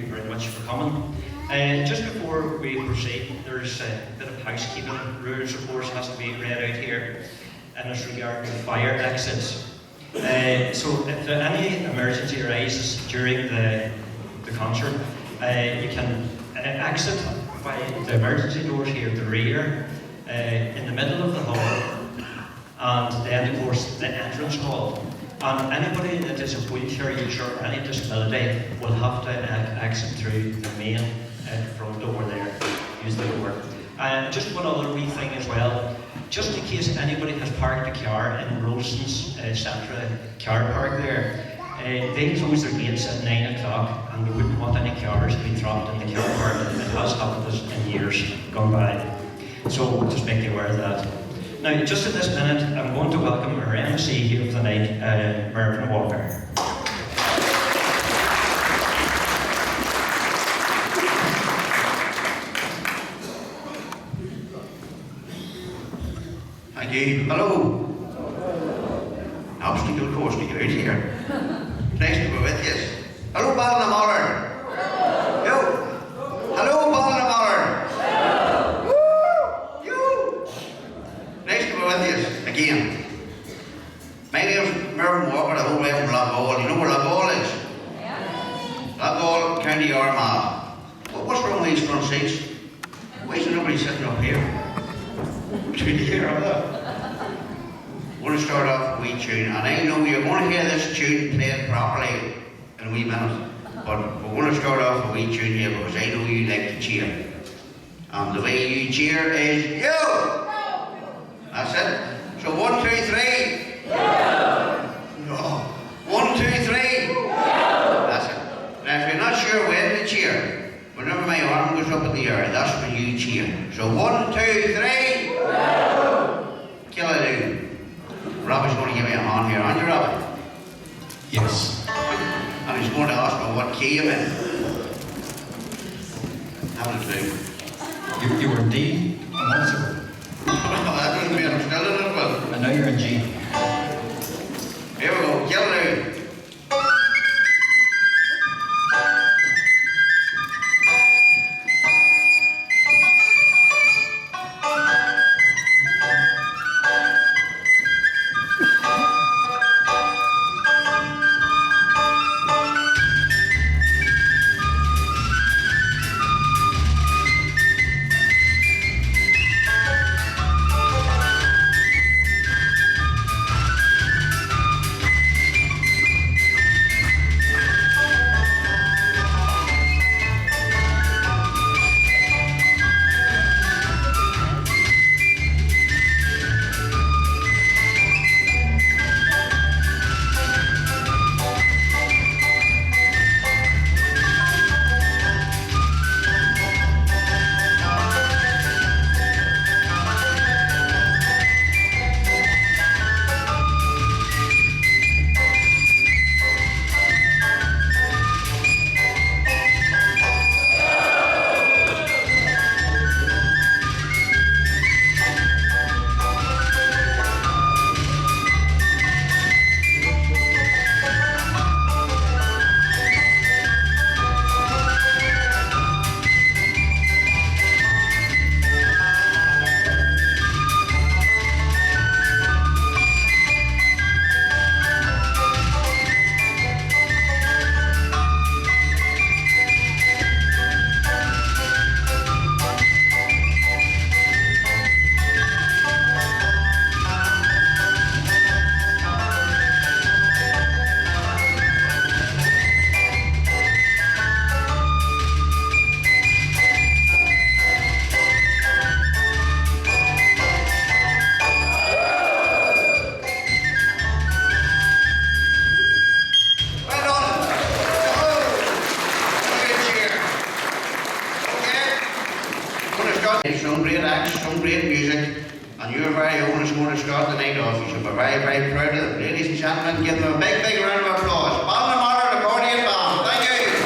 you very much for coming. Just before we proceed, there's a bit of housekeeping. Rules, of course, has to be read out here in as regard to fire exits. So if any emergency arises during the concert, you can exit by the emergency doors here at the rear, in the middle of the hall, and then of course the entrance hall. And anybody that is a wheelchair user or any disability will have to exit through the main front door there, use the door. And just one other wee thing as well, just in case anybody has parked a car in Rolston's Centra car park there, they close their gates at 9 o'clock and we wouldn't want any cars to be dropped in the car park. It has happened us in years gone by. So we'll just make you aware of that. Now, just at this minute, I'm going to welcome our MC here of the night, Mervyn Walker. Thank you. Hello. Obstacle course to get out here. Nice to be with you. Hello, Ballinamallard. Yo. Hello, Ballinamallard. Woo. Yo. Nice to be with you again. My name is Mervyn Walker, the whole way from Lochgall. You know where Lochgall is? Yeah. Lochgall, County Armagh. What's wrong with these front seats? Why is there nobody sitting up here? Between the year of that. We're going to start off with a wee tune, and I know you're going to hear this tune played properly in a wee minute, but we're going to start off with a wee tune here because I know you like to cheer. And the way you cheer is you! That's it. So 1, 2, 3. No. 1, 2, 3. That's it. Now if you're not sure when to cheer, whenever my arm goes up in the air, that's when you cheer. So 1, 2, 3. Kill it out. Robbie's going to give me a hand here, aren't you, Robbie? Yes. And he's going to ask me what key I'm in. Haven't a clue. You were in D a month ago. That doesn't mean I'm still in it, but... And now you're in G. Here we go, kill it out. Some great acts, some great music, and your very own is going to start the night off. You should be very, very proud of them. Ladies and gentlemen, give them a big, big round of applause. Ballinamallard Accordion Band. Thank you.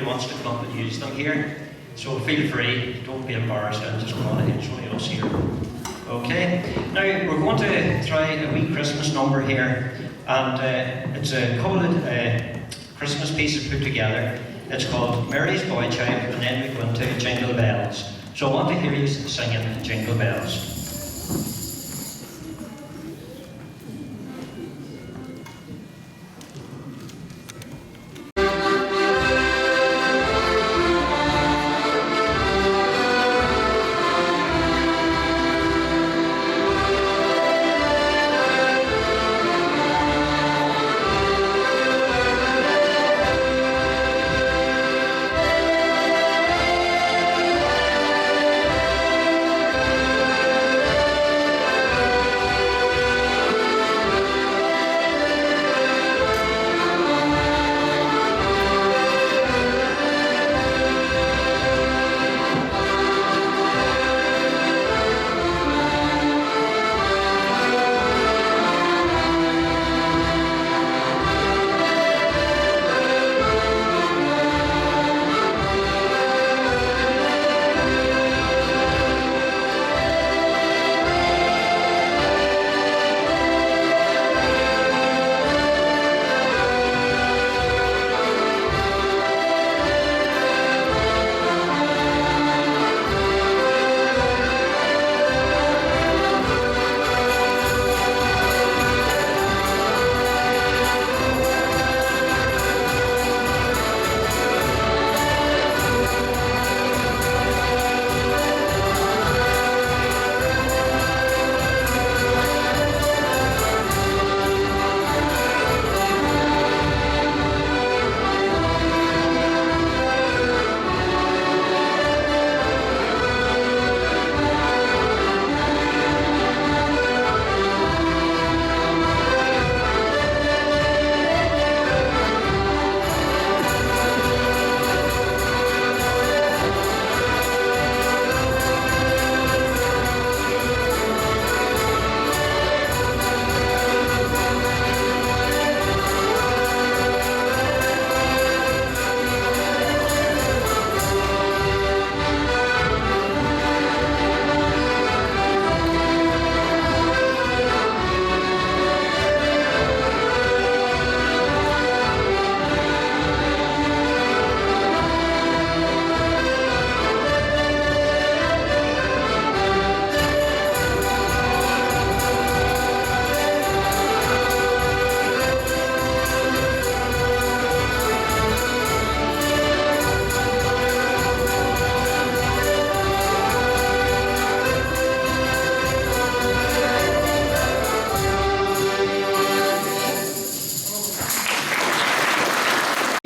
anybody wants to come up and use them here. So feel free, don't be embarrassed, and just go on ahead, it's only us here. Okay, now we're going to try a wee Christmas number here, and it's a couple Christmas pieces put together. It's called Mary's Boy Child, and then we go into Jingle Bells. So I want to hear you singing Jingle Bells.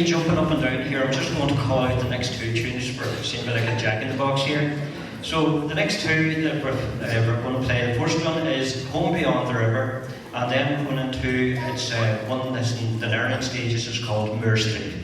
Jumping up and down here, I'm just going to call out the next two tunes for seeing like a jack in the box here. So the next two that we're going to play, the first one is Home Beyond the River, and then we're going into one that's in the learning stages, is called Moor Street.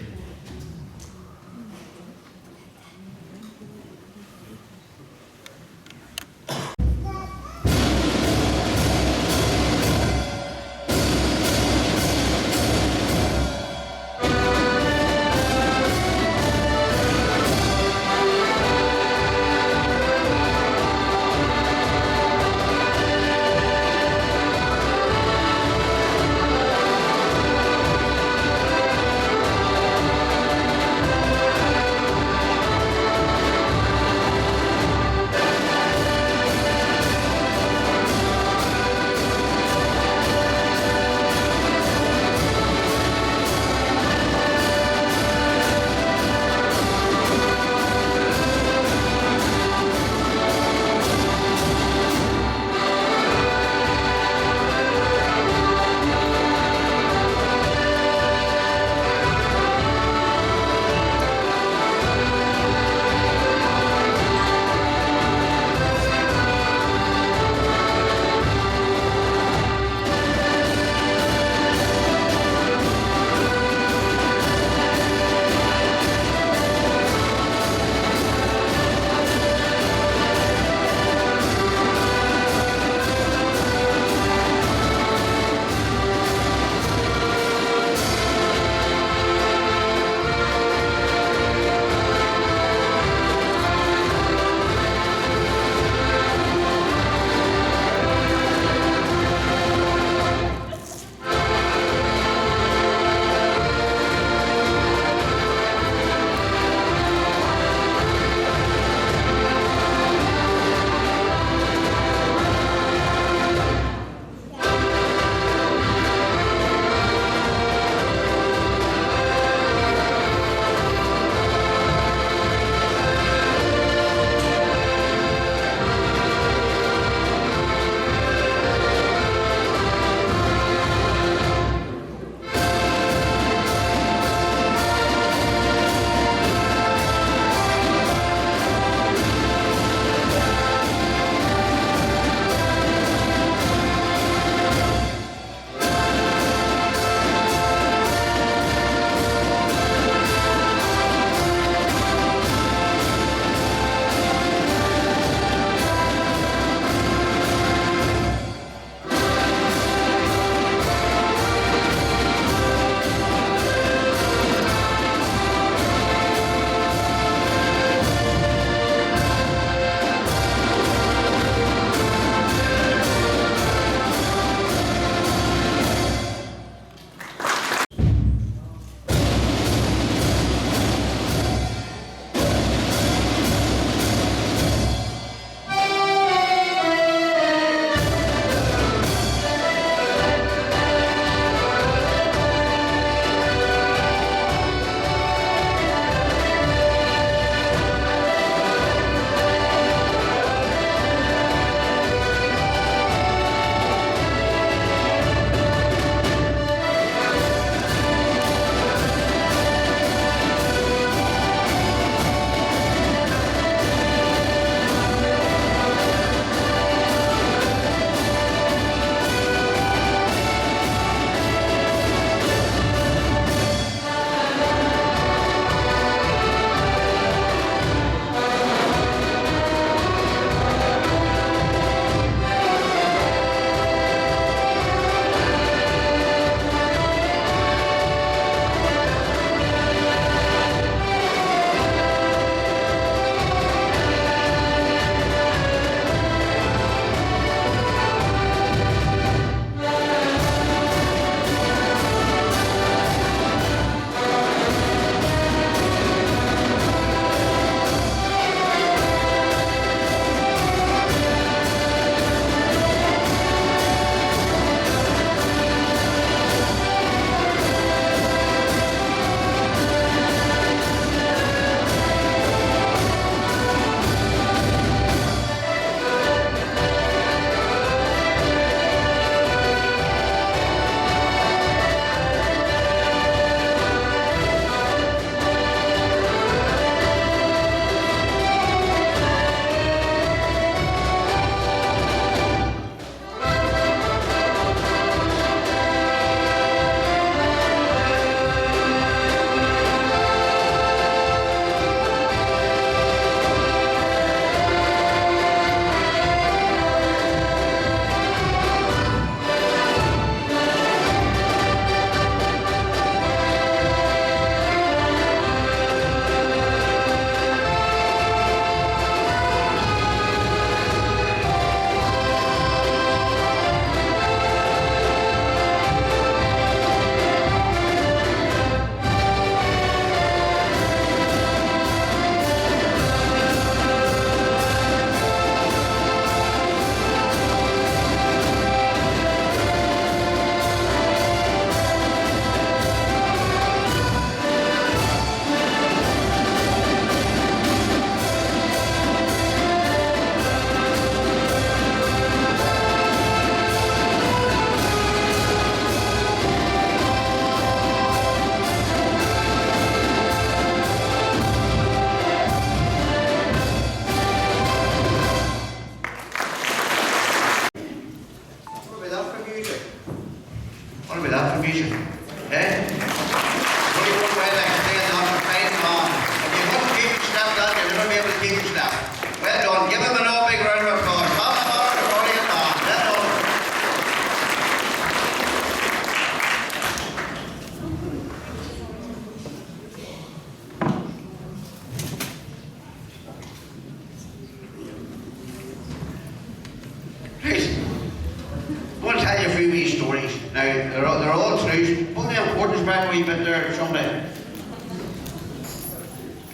all through. Pull the importance back a wee bit there someday.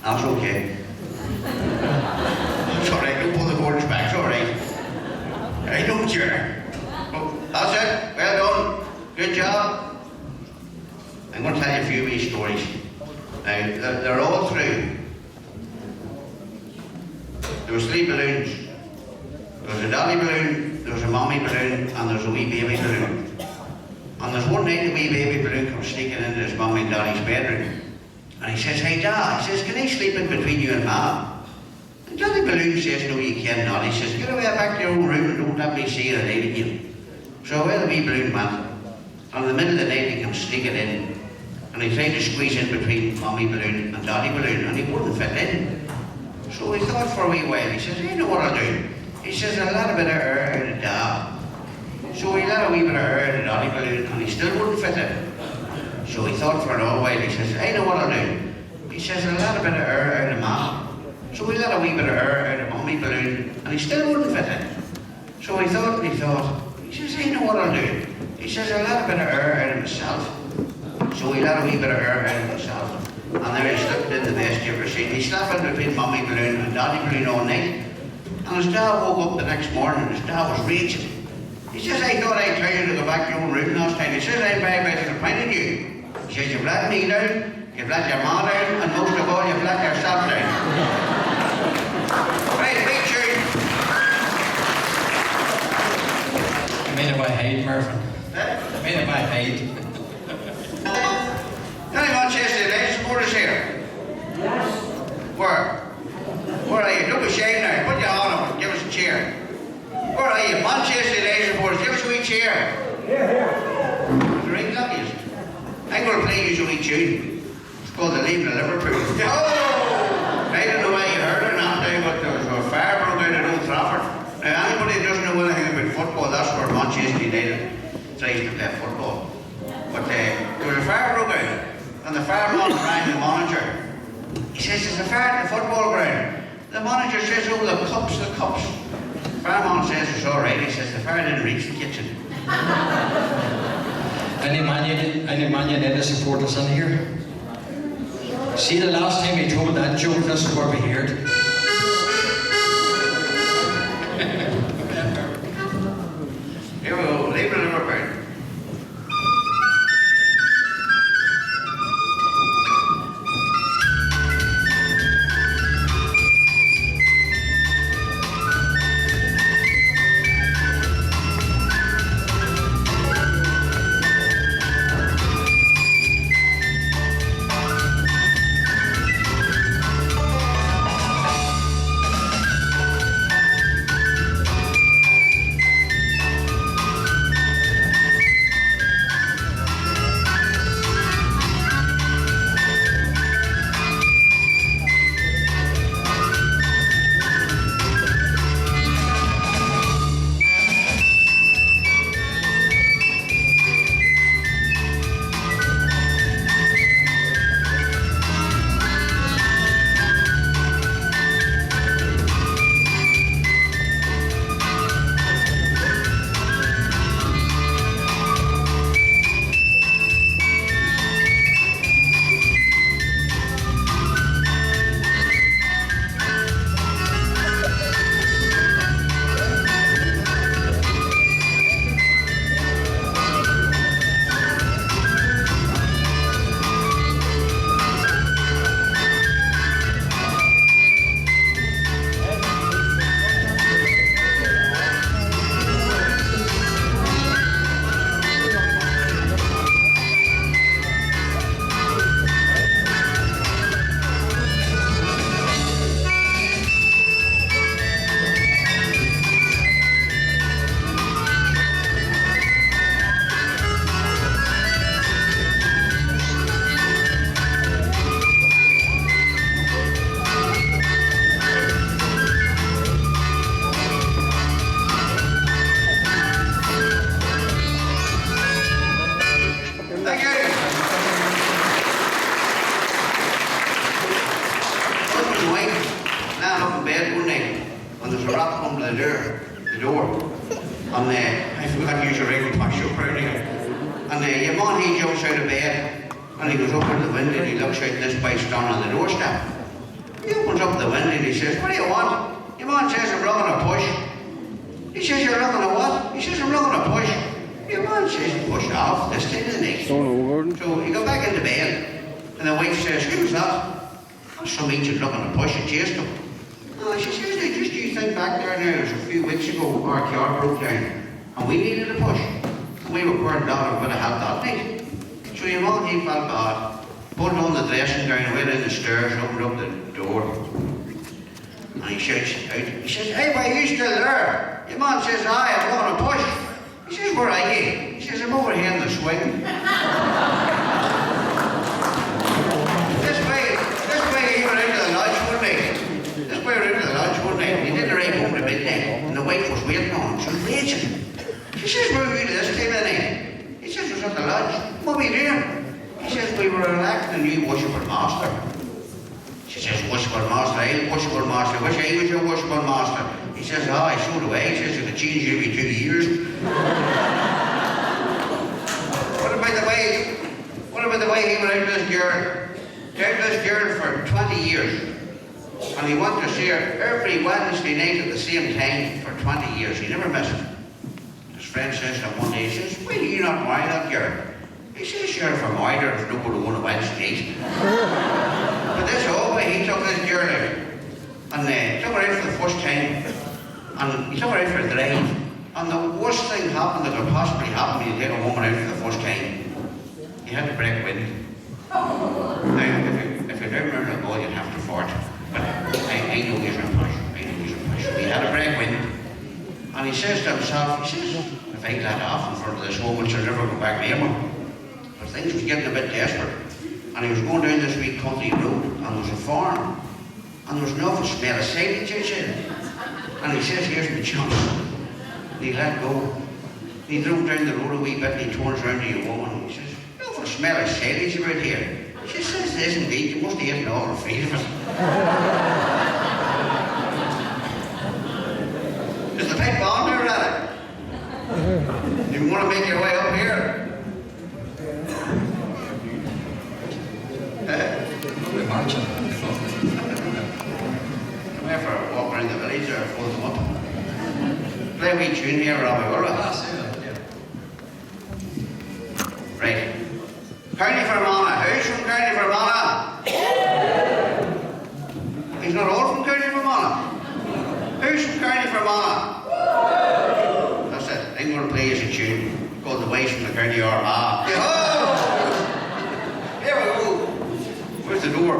That's okay. It's alright, don't pull the importance back, it's alright. I don't care. Oh, that's it, well done. Good job. I'm going to tell you a few wee stories. Now, they're all through. There was 3 balloons. There was a daddy balloon, there was a mommy balloon, and there was a wee baby balloon. And there's one night the wee baby balloon comes sneaking into his mommy and daddy's bedroom. And he says, hey Dad, he says, can I sleep in between you and Mom? And Daddy Balloon says, no you can't not. He says, get away back to your own room and don't let me see you at night again. So away the wee balloon went. And in the middle of the night he comes sneaking in. And he tried to squeeze in between Mommy Balloon and Daddy Balloon and he wouldn't fit in. So he thought for a wee while, he says, I know what I'll do. He says, I'll let a bit of air out of Dad. So he let a wee bit of air out of Daddy Balloon and he still wouldn't fit in. So he thought for a little while, he says, I know what I'll do. He says, I'll let a bit of air out of Mom. So he let a wee bit of air out of Mommy Balloon and he still wouldn't fit in. So he thought, he says, I know what I'll do. He says, I'll let a bit of air out of myself. So he let a wee bit of air out of himself. And there he slipped in the best you ever seen. He slept in between Mommy Balloon and Daddy Balloon all night. And his dad woke up the next morning and his dad was raging. He says, I thought I'd tell you to go back to your own room last time. He says, I'm very disappointed in you. He says, you've let me down, you've let your ma down, and most of all, you've let yourself down. Right, big tune. I made it by height, Mervyn. I made it by height. Any Manchester United supporters here? Yes. Where are you? Don't be ashamed now. Put your hand up and give us a cheer. Where are you? Manchester United supporters, give us a wee cheer. It's the right luckiest. I'm going to play you a wee tune. It's called The Leaving of Liverpool. Oh! I don't know why you heard it now, but there was a fire broke out at Old Trafford. Now, anybody who doesn't know anything about football, that's where Manchester United tries to play football. But there was a fire broke out, and the fireman rang the manager. He says, there's a fire at the football ground. The manager says, oh, the cups. The fireman says, it's all right. He says, the fire didn't reach the kitchen. Any Man United supporters in here? See, the last time he told that joke, this is where we heard. Here we go, Leaving of Liverpool. And your man, he jumps out of bed and he goes up to the window and he looks out and this bike's down on the doorstep. He opens up the window and he says, "What do you want?" Your man says, "I'm looking to push." He says, "You're looking at what?" He says, "I'm looking to push." Your man says, "Push off this time of the night." So he got back into bed and the wife says, "Who's that?" "That's some agent looking to push." It chased him. She says, "Now, just you think back there now, it was a few weeks ago, our car broke down and we needed a push. And we were pouring down and would have had that night." So your man, he felt bad, pulled on the dressing gown, went in the stairs, opened up the door. And he shouts out, he says, "Hey, boy, you still there?" Your man says, "Aye, I'm going to push." He says, "Where are you?" He says, "I'm over here in the swing." This way he went into the lodge one night. This way he went into the lodge one night. He didn't arrive home to midnight, and the wife was waiting on him. She was raging. She says, "Where were you this time of the night?" He says, "I was at the lodge." "What were you doing?" He says, "We were electing a new worshipper master." She says, "Worshipper master, eh? Worshipper master. Wish I was your worshipper master." He says, "Aye, so do I." He says, "You can change every 2 years." What about the way he went out with this girl? He out with this girl for 20 years. And he wanted to see her every Wednesday night at the same time for 20 years. He never missed it. His friend says to him one day, he says, "Why do you not marry that girl?" He says, "Sure, if I married her, if nobody won a Wednesday night." But this old boy, he took this girl out. And took her out for the first time. And he took her out for a drive. And the worst thing happened that could possibly happen when you take a woman out for the first time. You had to break wind. Now, if you've ever heard a boy, you'd have to fart. But I know he's a push. So he had a break wind. And he says to himself, he says, "If I let off in front of this woman, she'll never go back near me." But things was getting a bit desperate. And he was going down this wee country road, and there was a farm. And there was an awful smell of silage outside. And he says, "Here's my chance." And he let go. And he drove down the road a wee bit and he turns around to your woman and he says, "Awful smell of silage about here." She says, "This indeed, you must have eaten all the feet of it." Is the pipe on there, rather? Do you want to make your way up here? We're marching. Come here for a walk around the village or fold them up. Play a wee tune here, Robbie, will we? Right. County Fermanagh. Who's from County Fermanagh? He's not all from County Fermanagh. Who's from County Fermanagh? That's it. I'm going to play us a tune called "The Ways from the County Armagh." Here we go. Where's the door?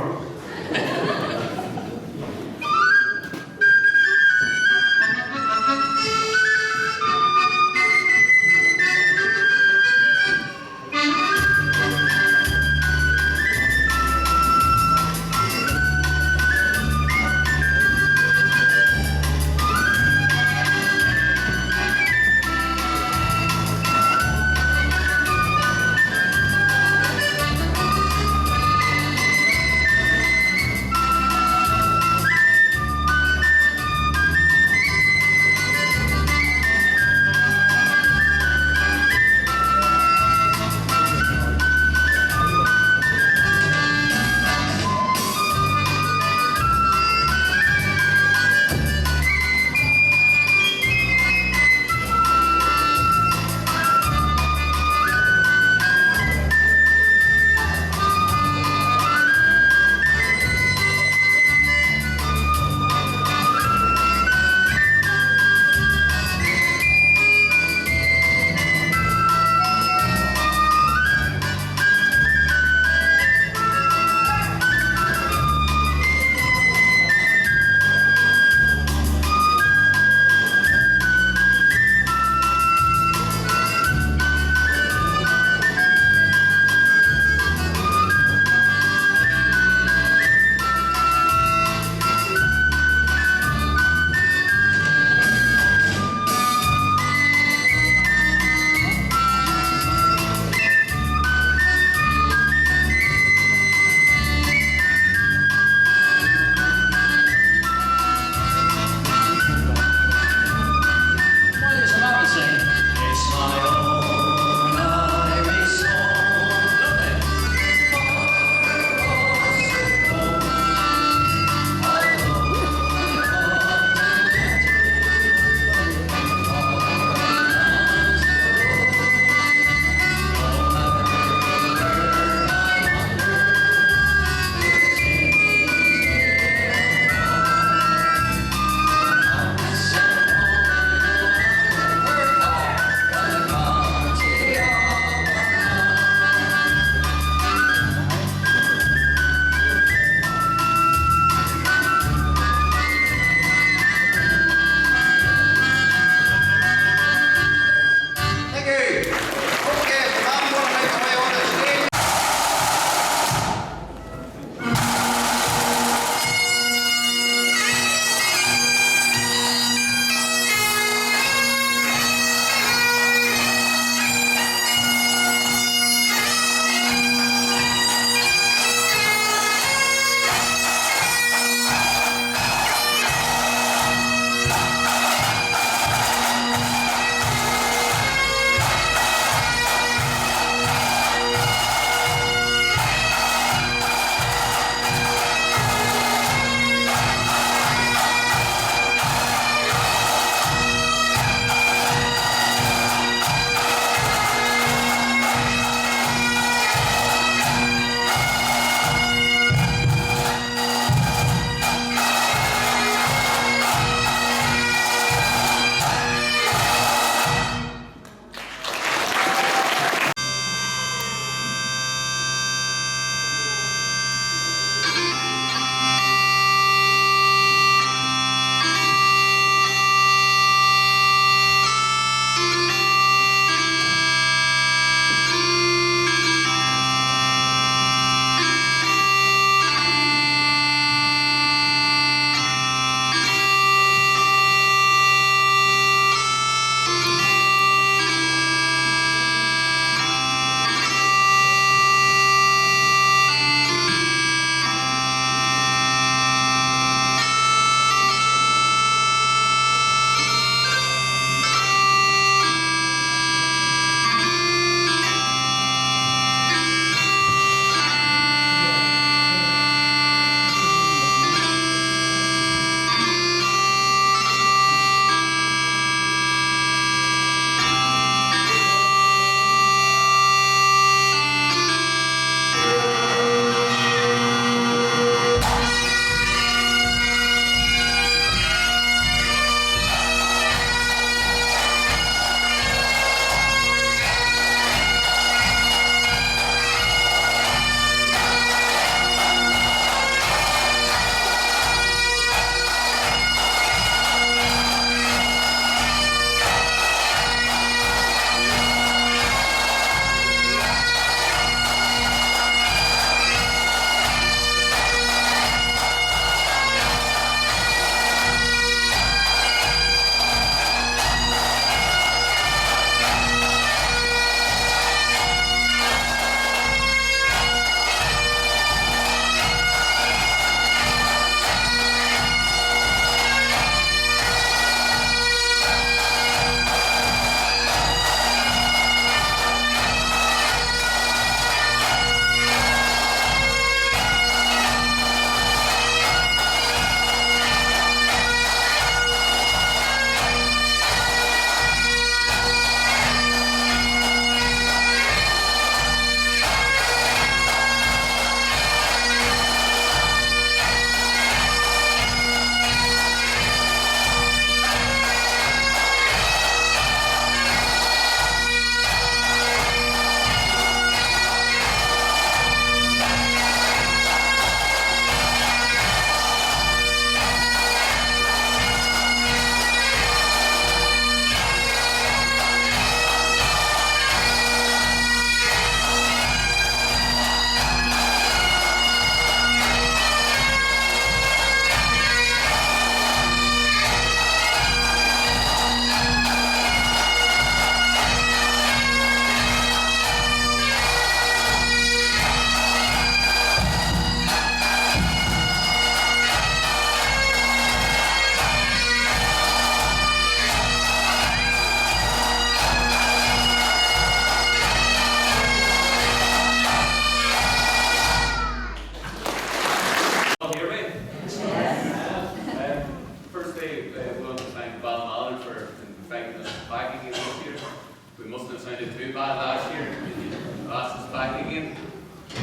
have sounded too bad last year. You asked us back again.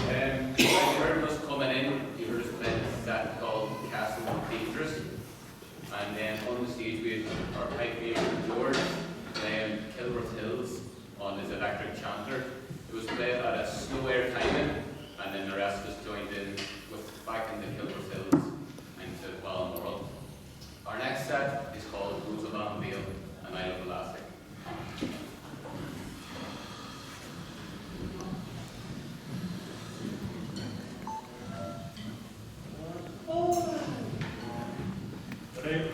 When you heard us coming in, you heard us playing a set called Castle of Dangerous. And then on the stage we had our pipe major George playing Kilworth Hills on his electric chanter. It was played at a slow air timing, and then the rest of us joined in with back into Kilworth Hills into Ballinamallard. Our next set is called Rose of Vale, and I Love Elastic. Ready?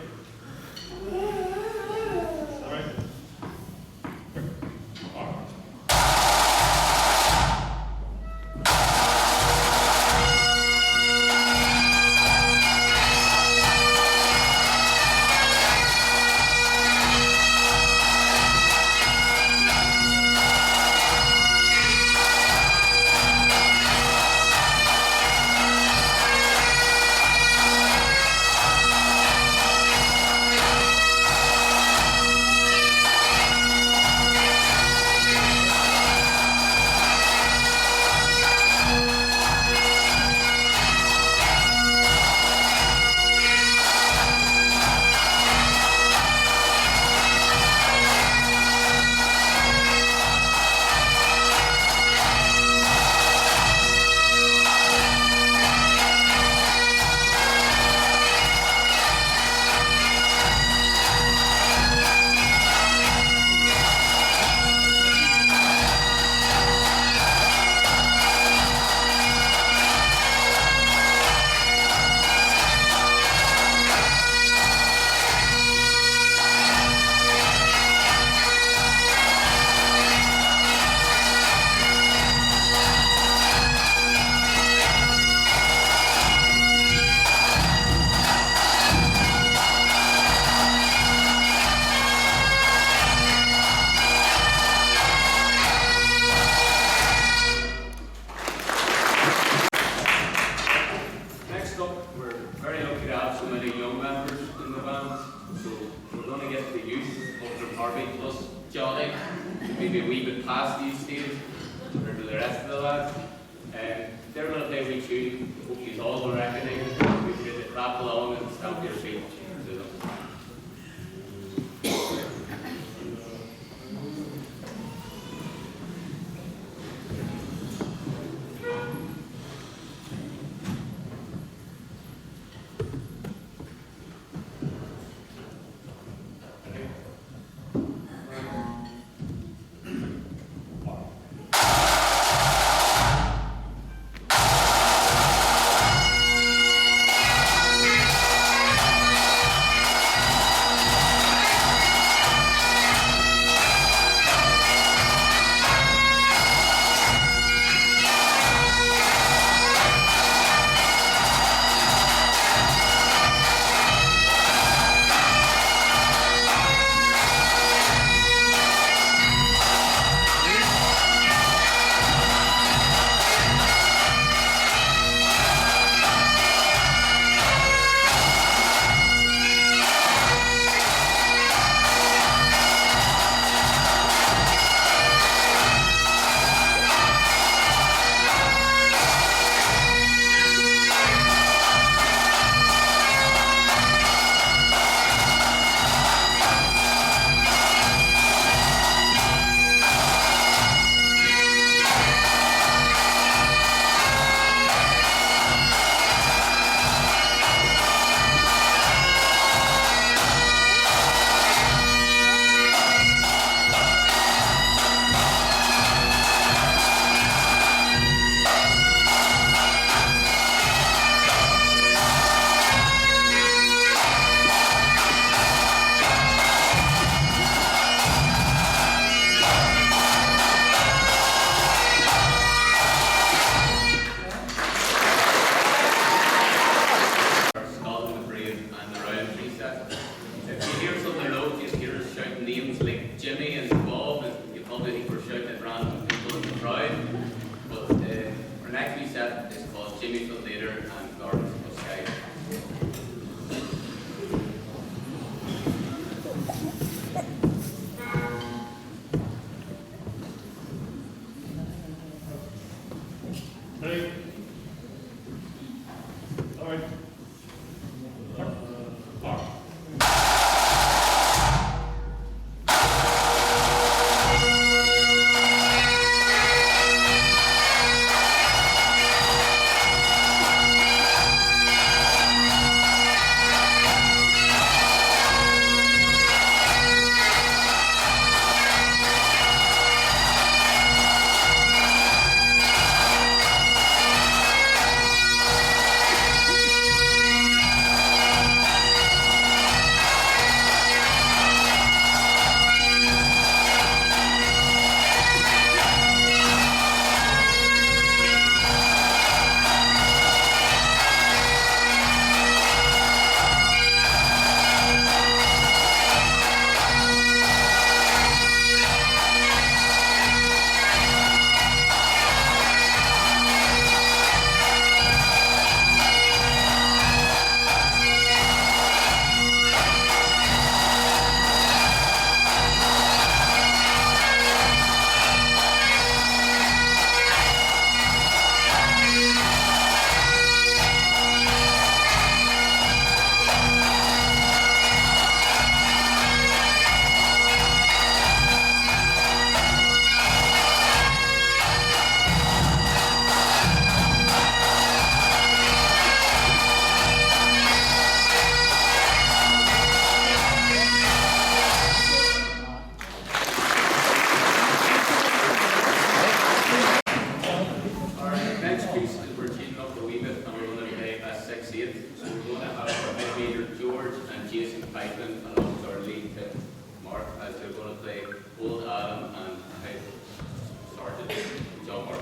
Jason Pikeman along with our lead tip, Mark, as they're going to play Old Adam and How Started. John Mark.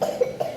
Thank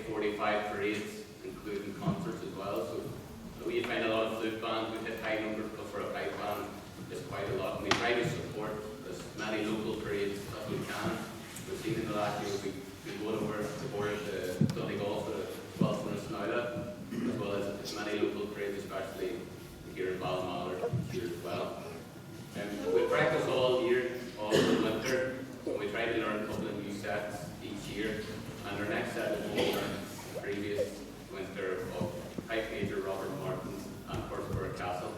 45 parades, including concerts as well. So we find a lot of flute bands, we've hit high numbers, but for a pipe band, it's quite a lot. And we try to support as many local parades as we can. We've seen in the last year, we've gone over the border to Donegal for the 12th and Snowda, as well as many local parades, especially here in Ballinamallard here as well. We practice all year, all the winter, and we try to learn a couple of new sets each year. And our next set is more than the previous winter of Pipe Major, Robert Martin, and Portsmouth Castle.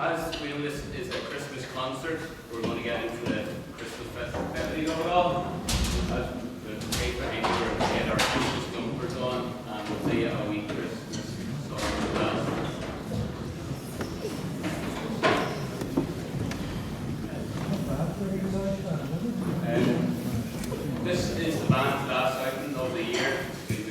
As we know, this is a Christmas concert. We're going to get into the Christmas festivity of it all. As the tape behind me, we're going to get our Christmas jumpers on and we'll play a wee Christmas song as well. This is the band's last outing of the year. We've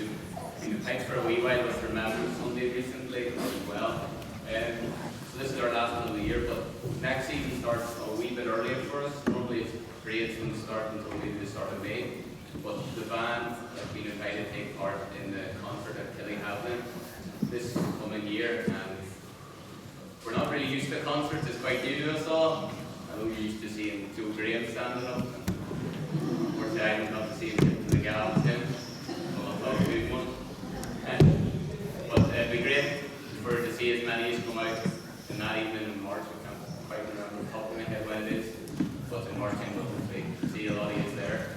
been in pipes for a wee while with Remembrance Sunday recently as well. So this is our last one of the year, but next season starts a wee bit earlier for us. Normally it's parades don't start until maybe the start of May, but the band has been invited to take part in the concert at Killyhaven this coming year, and we're not really used to concerts. It's quite new to us all. I know you're used to seeing Joe Graham standing up. Unfortunately, I haven't got to see him in the gallop him, so I'll talk to him one. But it'd be great for to see as many as come out in that evening in March. I can't quite remember the top of my head when it is, but in March I will see a lot of you there.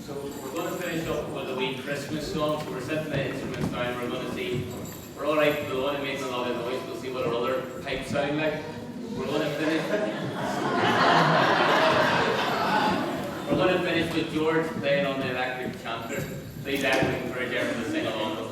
So we're going to finish up with a wee Christmas song. So we're setting the instruments down. We're going to see. We're all right blowing and making a lot of noise. We'll see what our other pipes sound like. We're going to finish. We're going to finish with George playing on the electric chanter. Please, I would encourage everyone to sing along with us.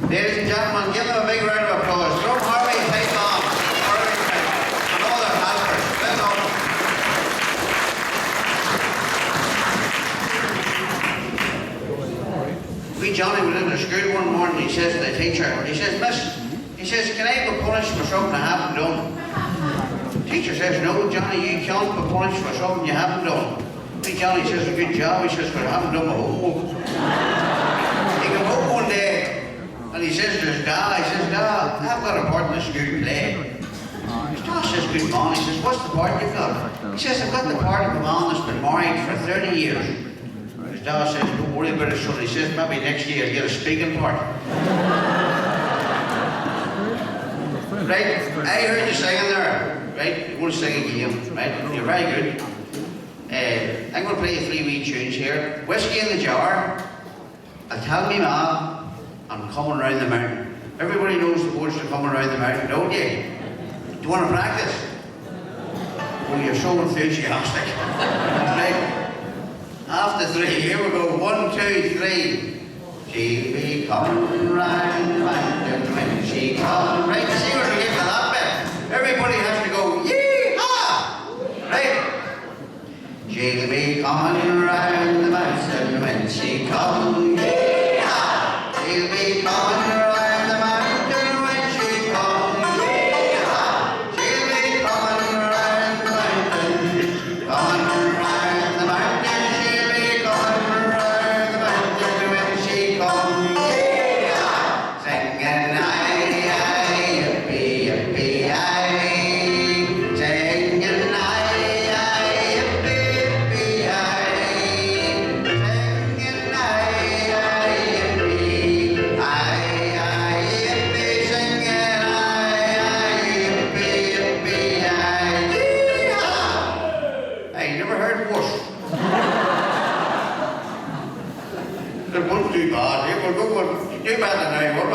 Ladies and gentlemen, give them a big round of applause. Drum Harvey, pipe on. Harvey, and all their helpers. Well done. Wee Johnny was in the school one morning. He says to the teacher, he says, Miss, he says, can I be punished for something I haven't done? The teacher says, no, Johnny, you can't be punished for something you haven't done. Wee Johnny says, a good job. He says, but I haven't done my homework. He came home one day. And he says to his dad, he says, Dad, I've got a part in the school play. His dad says, good man. He says, what's the part you've got? He says, I've got the part of a man that's been married for 30 years. His dad says, don't worry about it, son. He says, maybe next year he'll get a speaking part. Right, I heard you singing there. Right, you're going to sing again. Right, you're very good. I'm going to play you 3 wee tunes here. Whiskey in the Jar. I tell me ma, I'm coming round the mountain. Everybody knows the words to coming round the mountain, don't you? Do you want to practice? Well, you're so enthusiastic. Right? After 3, here we go. 1, 2, 3. She'll be coming round the mountain when she comes. Right? See where we get to that bit? Everybody has to go, yee-haw! Right? She'll be coming round the mountain when she comes. She'll be coming around the mountain when she comes. She'll be coming around the mountain. Coming around the mountain. She'll be coming around the mountain when she comes. Singing aye, yippee, yippee, aye. Singing aye, yippee, yippee, aye. Singing aye, yippee. Hey, you never heard wuss? That wasn't too bad. We'll do better now, what?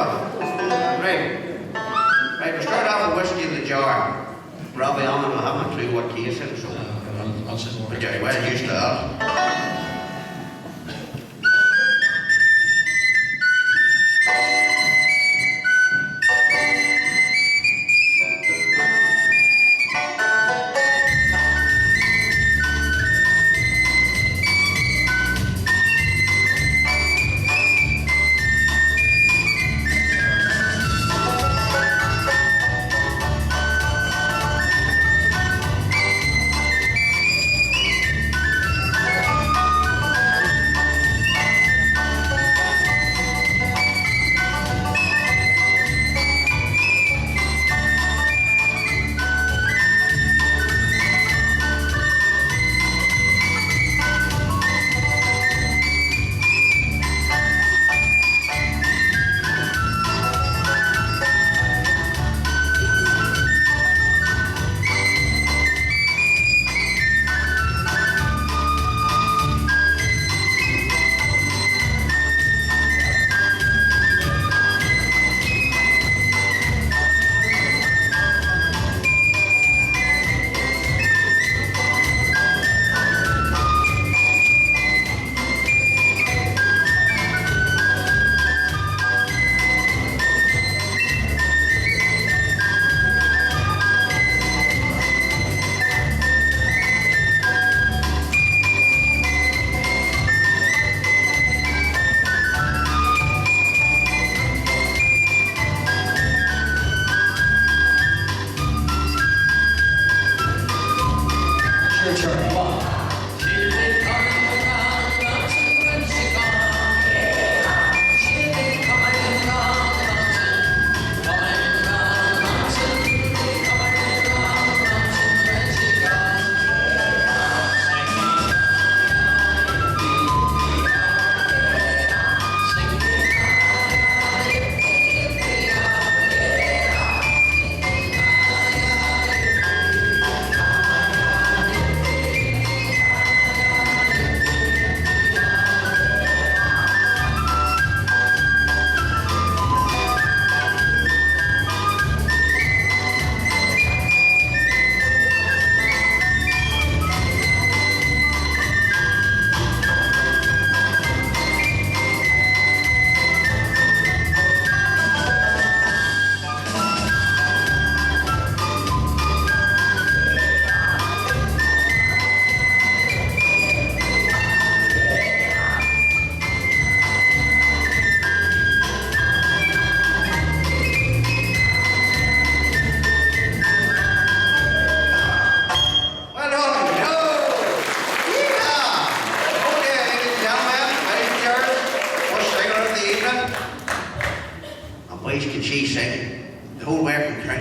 Right, we'll start off with whiskey in the jar. Robbie Allen will have a clue what case it is, so. I'll sit more. But you're well used to that.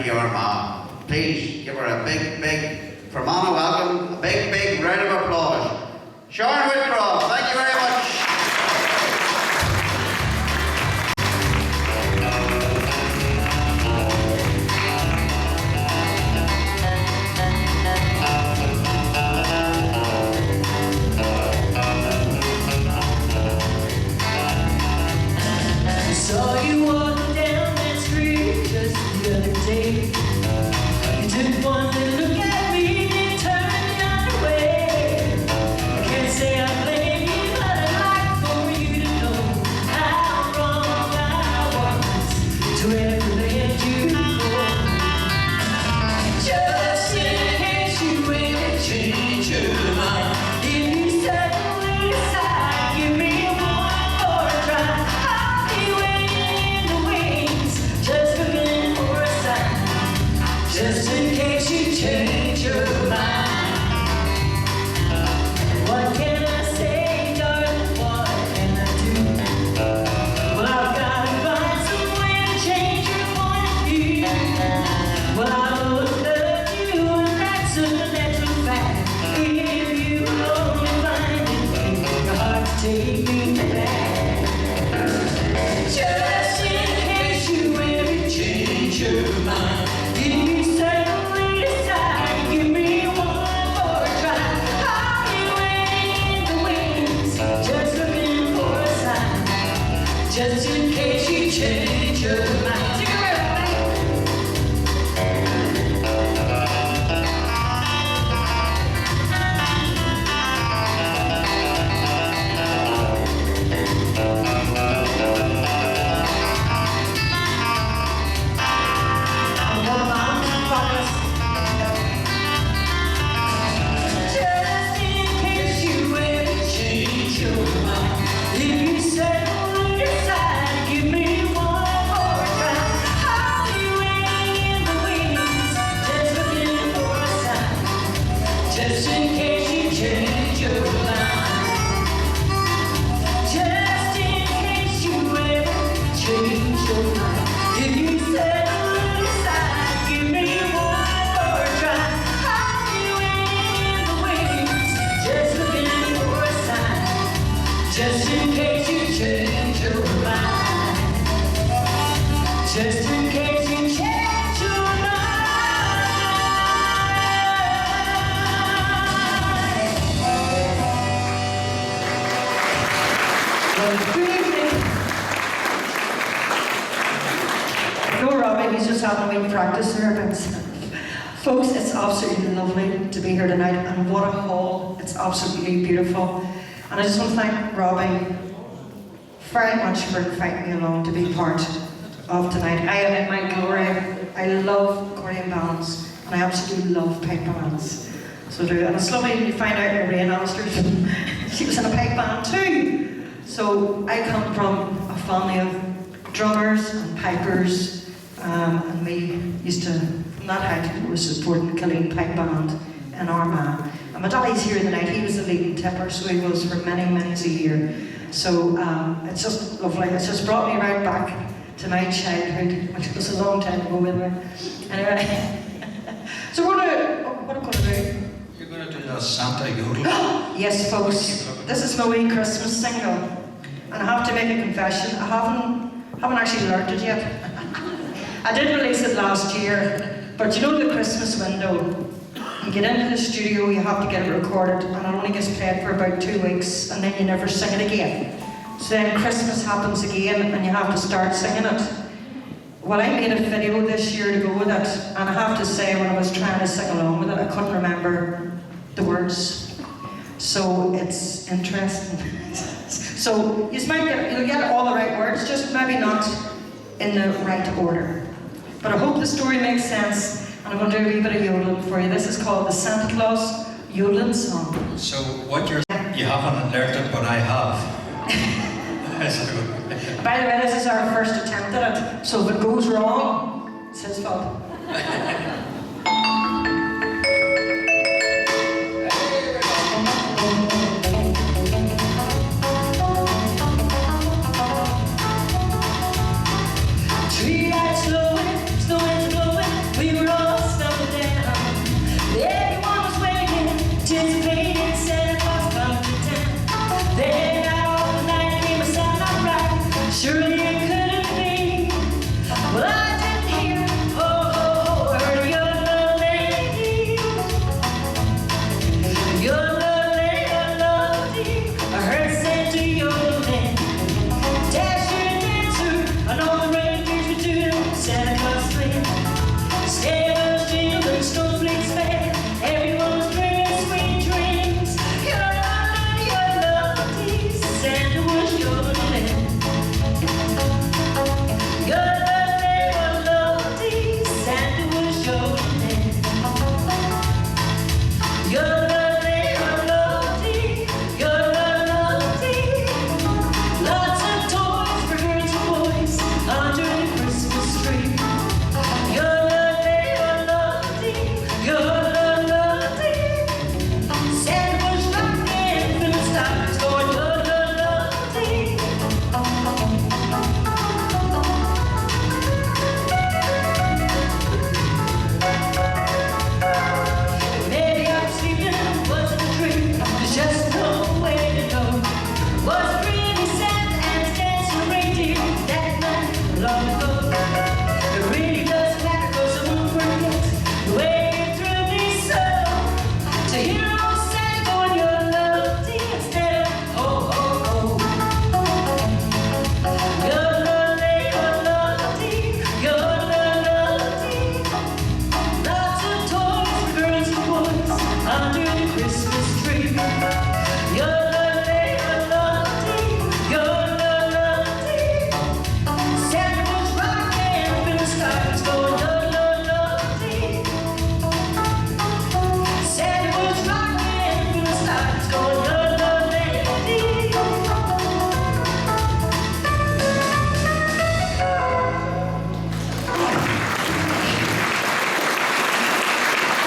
to your mom. Please give her a big, for Mama welcome, a big round of applause. Sharon Whitcroft, thank you very much. Saw you walking down that street just the other day. You took one little look at me, then turned the other way. I can't say I blame you, but I'd like for you to know how wrong I was to ever let you go. Just in case you ever change your mind, if you suddenly decide, give me one more try. Just in case you change your mind. What can I say, darling? What can I do? Well, I've got to find some way to change your point of view. Well, I will love you, and that's a natural fact. If you only find it, your heart to take me back. Just in case you ever change your mind. Just in case you change your mind. Sing it, just in case you ever change your mind. If you say give me one more try. I'll be waiting in the wings, just looking for a sign. Just in case you change your mind. Just in case you ever change your mind. If you settle aside, give me one more try. I'll be waiting in the wings, just looking for a sign. Just in case you change your mind. Just in case you change your mind. Well, good evening. No, Robbie, he's just having a wee practice there. But folks, it's absolutely lovely to be here tonight, and what a hall. It's absolutely beautiful. And I just want to thank Robbie very much for inviting me along to be part of tonight. I am in my glory. I love accordion bands, and I absolutely love pipe bands. So do. And it's lovely to find out that Rain Alistair, she was in a pipe band too. So I come from a family of drummers and pipers, and we used to, from that height, was supporting Killeen Pipe Band in Armagh. And my daddy's here tonight. He was the leading tipper, so he was for many a year. So it's just lovely. It's just brought me right back to my childhood, which was a long time ago, anyway. So what am I going to do? You're going to do the Santa Yodel. Yes, folks. This is my wee Christmas single, and I have to make a confession. I haven't actually learned it yet. I did release it last year, but you know the Christmas window. You get into the studio, you have to get it recorded, and it only gets played for about 2 weeks, and then you never sing it again. So then Christmas happens again, and you have to start singing it. Well, I made a video this year to go with it, and I have to say, when I was trying to sing along with it, I couldn't remember the words. So it's interesting. So you'll get all the right words, just maybe not in the right order. But I hope the story makes sense. And I'm going to do a wee bit of yodeling for you. This is called the Santa Claus Yodeling Song. So what you haven't learned it, but I have. By the way, this is our first attempt at it. So if it goes wrong, it's his fault. 3 eyes glowing, the wind's blowing.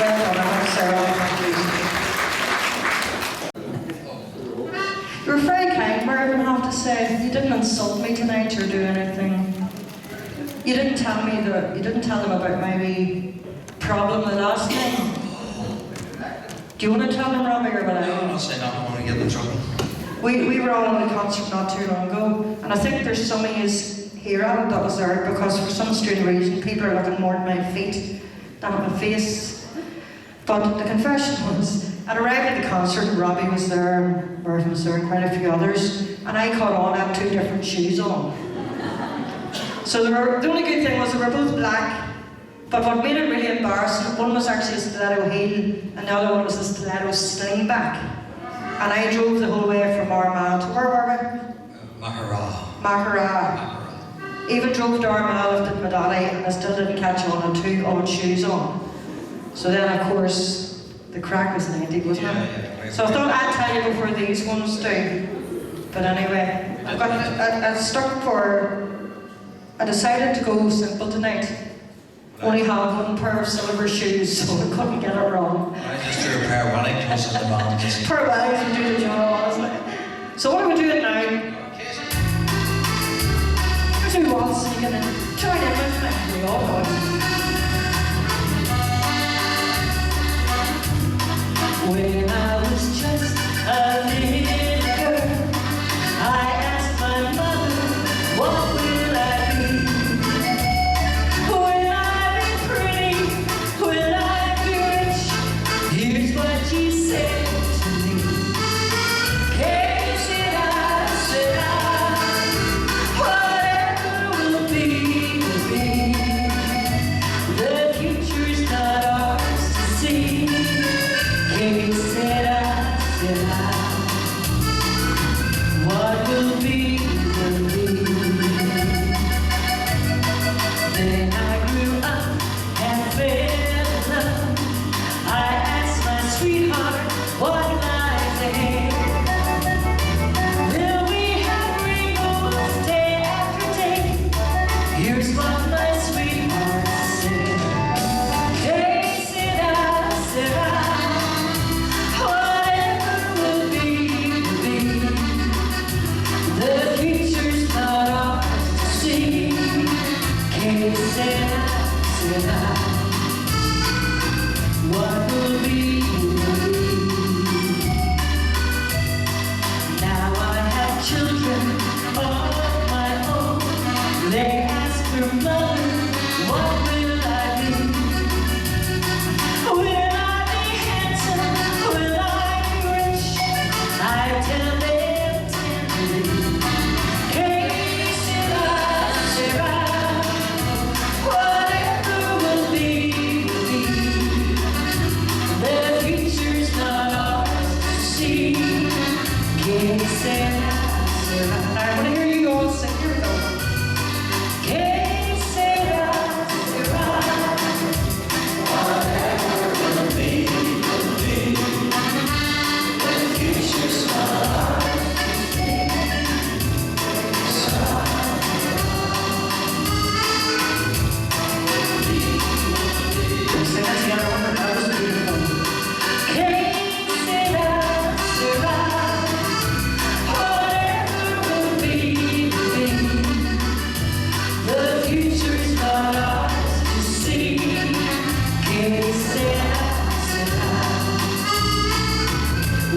Well done, I have to say, Rob. You were very kind, Mervyn, I have to say. You didn't insult me tonight or do anything. You didn't tell them about my wee problem the last time. Do you want to tell them, Robbie, or will I? No, I'm not saying nothing. I want to get in trouble. We were all in a concert not too long ago, and I think there's some of yous here that was there because for some strange reason people are looking more at my feet than at my face. But the confession was, I arrived at the concert, Robbie was there, Mervyn was there, and quite a few others, and I caught on, I had 2 different shoes on. So the only good thing was they were both black, but what made it really embarrassing, one was actually a stiletto heel, and the other one was a stiletto slingback. And I drove the whole way from Armagh to where were we? Maghera. Even drove to Armagh, lifted my daddy, and I still didn't catch on, and 2 odd shoes on. So then, of course, the crack was 90, wasn't it? Yeah. So I thought I'd tell you before these ones do. But anyway, I decided to go simple tonight. Only have 1 pair of silver shoes, so I couldn't get it wrong. I just threw a pair of Wellingtons in the band. Per Wellies and do the job, honestly. So what are we doing now? There's a waltz, and you're gonna join in with me. We all know it. When I was just a little girl, I asked my mother, what will I be? Will I be pretty? Will I be rich? Here's what she said to me. Que sera, sera. Whatever will be, will be. The future's not ours to see. Que sera, sera. What will be, will be. Then I grew up and fell in love. I asked my sweetheart, what lies ahead? Will we have rainbows day after day? Here's what my sweetheart said. Que sera, sera. Whatever will be, will be. The future's not ours to see. Que sera, sera. What will be, will be. Now I have children of my own. They ask their mother, what will I be? Will I be handsome? Will I be rich? I tell them tenderly. Que sera, sera. Whatever will be, will be. The future's not ours to see. Que sera, sera. I want to hear you all sing. Here we go. Que sera, sera. Whatever will be, will be. The future's not ours to see. Sing that together. That was beautiful. Que sera, sera. Whatever will be, will be. The future's not ours to see. Que sera, sera.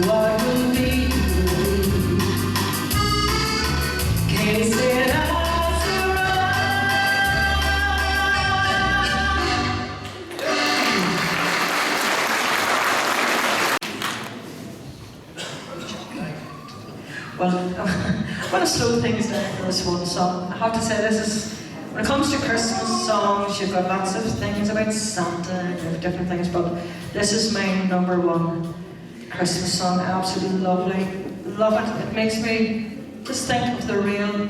What will be, will be. Que sera, sera. Well, I'm going to slow things down for this one song. I have to say, when it comes to Christmas songs, you've got lots of things about Santa, you have different things, but this is my #1 Christmas song. Absolutely lovely. Love it. It makes me just think of the real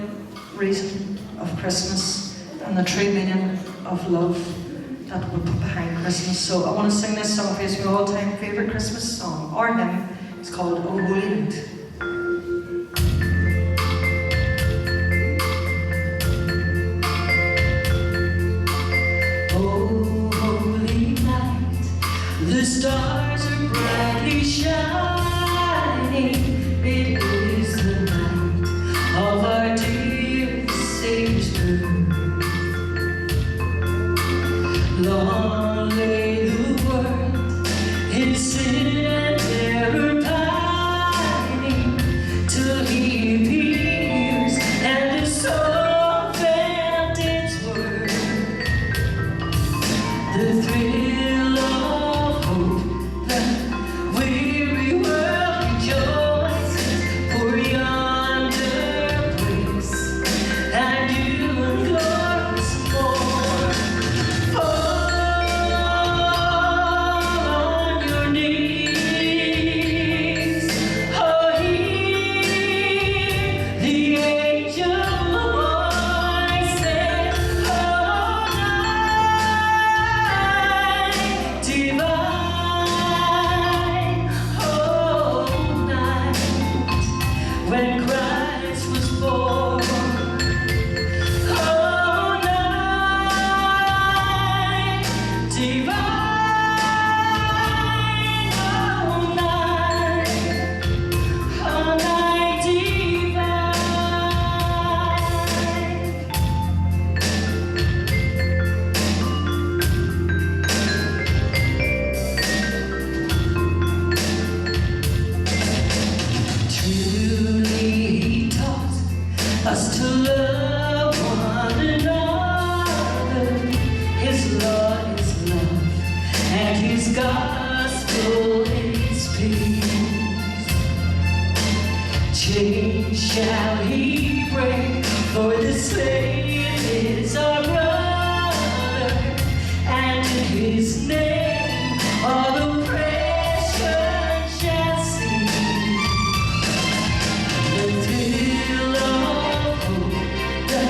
reason of Christmas and the true meaning of love that we put behind Christmas. So I want to sing this song for you. It's my all-time favourite Christmas song, or hymn. It's called O Holy Night. The The stars are brightly shining. It is the night of our dear Savior's birth. Long lay the world in sin and terror pining, till He appears and the soul felt its worth. The thrill of hope, the weary world rejoices, for yonder place and you and glorious more. Fall on your knees, oh hear the angel voices, oh night divine, oh night when Christ was born. Oh night divine, oh night divine. Truly He taught us to love one another. His law is love, and His gospel is peace. Chains shall He break, for the slave is our brother, and in His name all oppression shall cease. The thrill of hope, the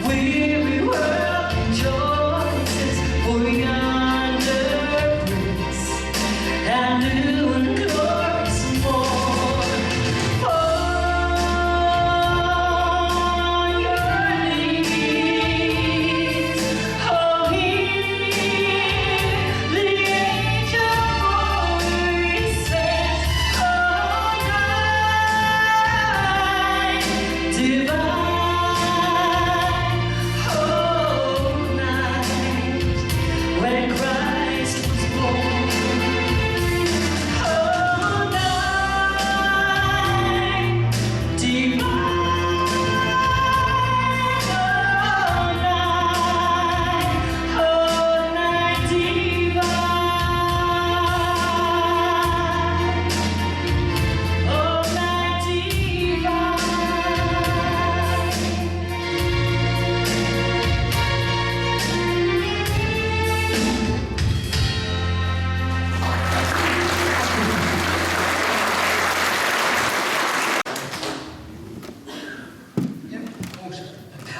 weary world rejoices, for yonder grace and new and glorious morn. On your knees, oh hear the angel voices, oh night divine, oh night when Christ was born. Oh night divine, oh night divine, oh night divine.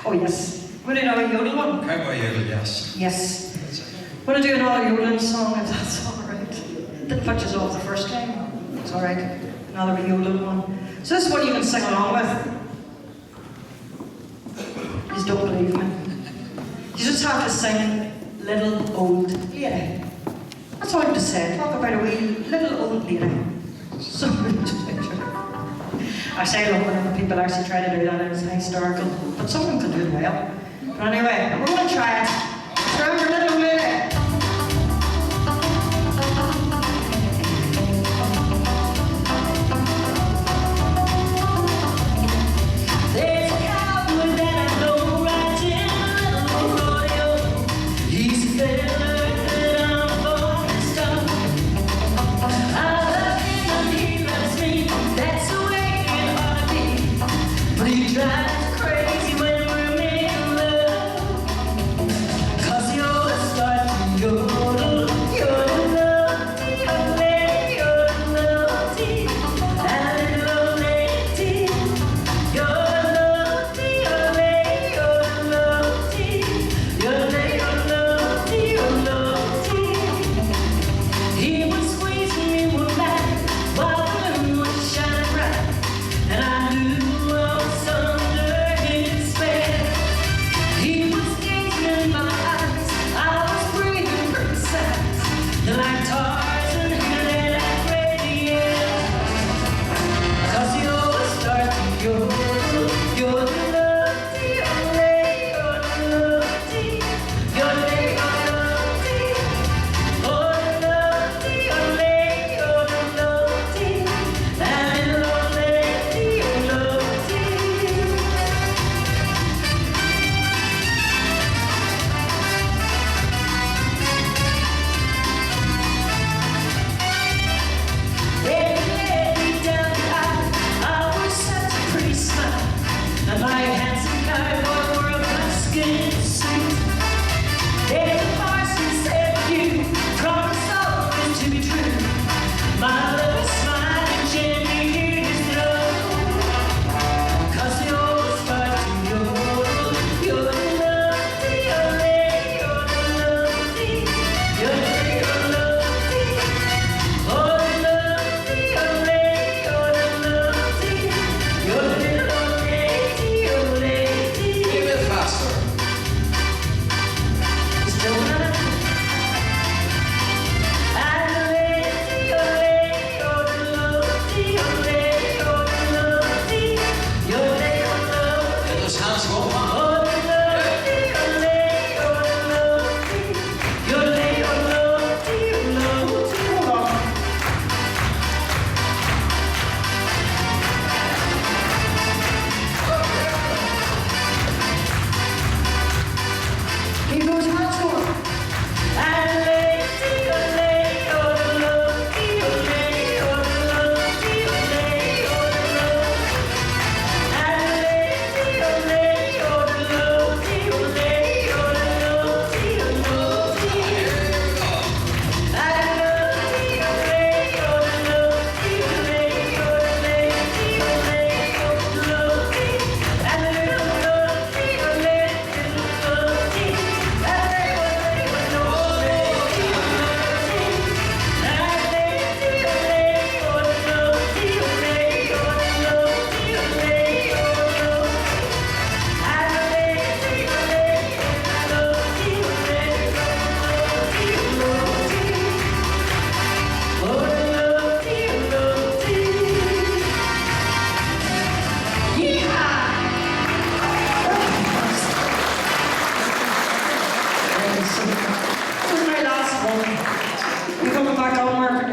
Oh yes, we're going to do another yodel one. Cowboy yodel, yes. Yes, we're going to do another yodeling song if that's all right. Didn't put you off the first time. It's all right. Another yodeling one. So this is what you can sing along with. You don't believe me. You just have to sing "Little Old Lady." That's all you have to say. Talk about a wee little old lady. So I say love whenever people actually try to do that. It's hysterical, but some of them can do it well. But anyway, we're going to try it. Remember Little Lady. There's a cowboy that I know right in a little rodeo. He's a fella that I'm born to stop. I love him and he loves me. That's the way it ought to be. But he drives crazy when we're making love.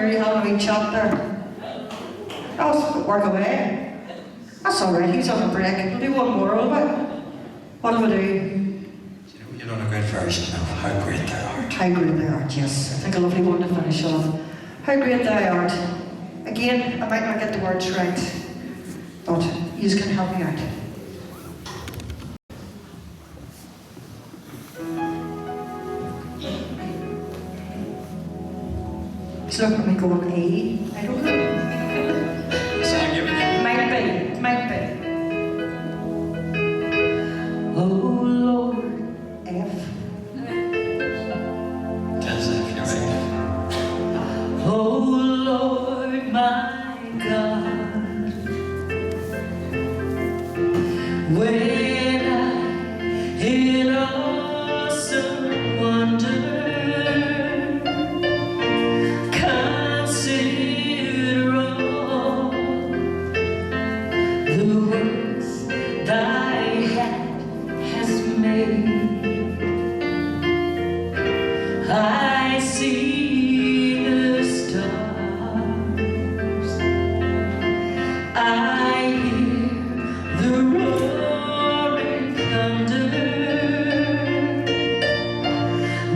here, you having a wee chat there? Oh, work away. That's alright, he's on a break. We'll do one more, will we? What do we do? You know the great version of How Great Thou Art. How great thou art, yes. I think a lovely one to finish off. How great thou art. Again, I might not get the words right, but you can help me out. It's looking at me going A. I don't know. So I give it. Might be, might be. Oh Lord, F. That's if you're right. Oh Lord, my God, when I in awesome wonder consider all the works thy hand has made, I see the stars, I hear the roaring thunder,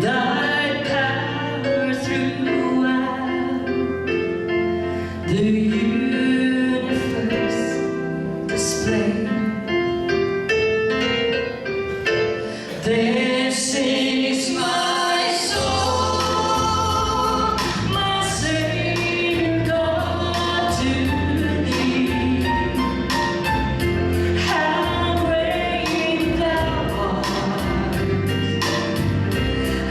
thy power throughout the universe display. Then sings my soul, my Savior God, to thee. How great thou art,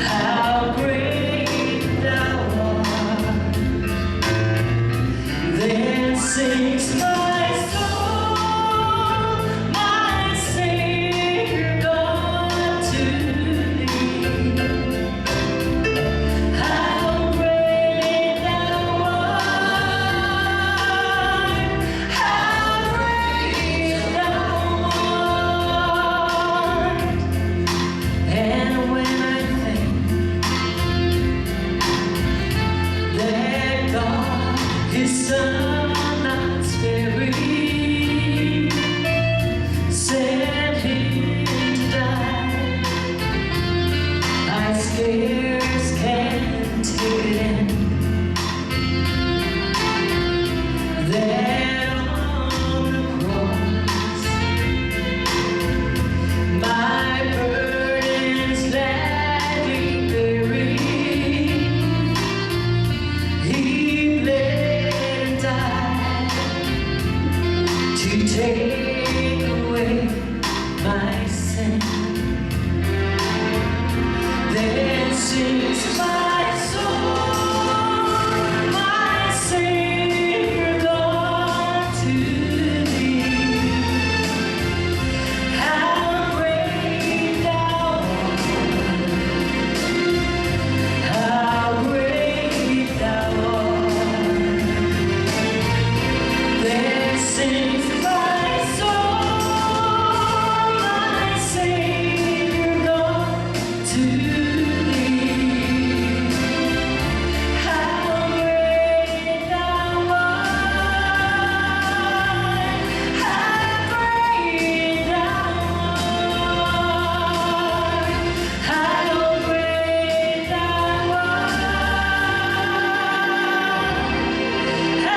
how great thou art. Then sings my soul, my Savior God, to thee. How great thou art, how great thou art. And when I think that God, His Son, not sparing, sent Him to die, I scarce can take it in. There on the cross, my burdens gladly bearing, He bled and died to take away my sin. Then sings my soul, my Savior God, to thee. How great thou art, how great thou art. Then sings my soul, my Savior God, to thee. How great thou art, how great thou art, how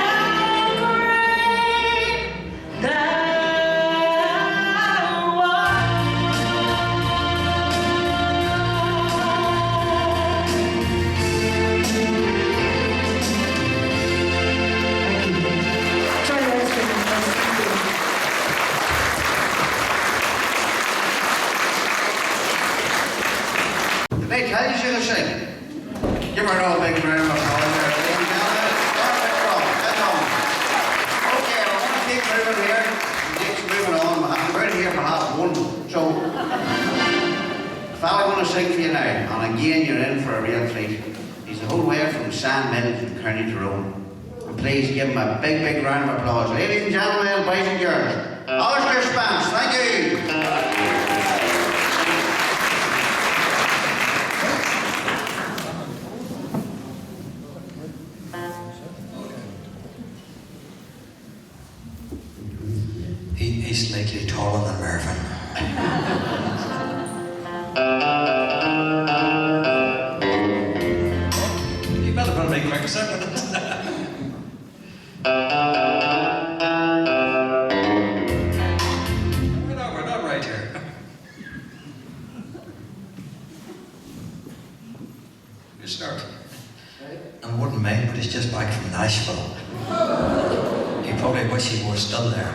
great thou Did they tell you she was sing? Give her a big round of applause there, ladies and gentlemen. Perfect roll. That's on. Okay, we're going to keep moving here. Keep moving on. We're here for half one. So, the fella going to sing for you now. And again, you're in for a real treat. He's the whole way from Sandmill in County Tyrone. And please give him a big, big round of applause. Ladies and gentlemen, boys and girls, Alistair Spence, thank you. he's slightly taller than Mervyn. You better put me quick, sir. We're not right here. You start. I wouldn't mind, but he's just back from Nashville. He probably wish he were still there.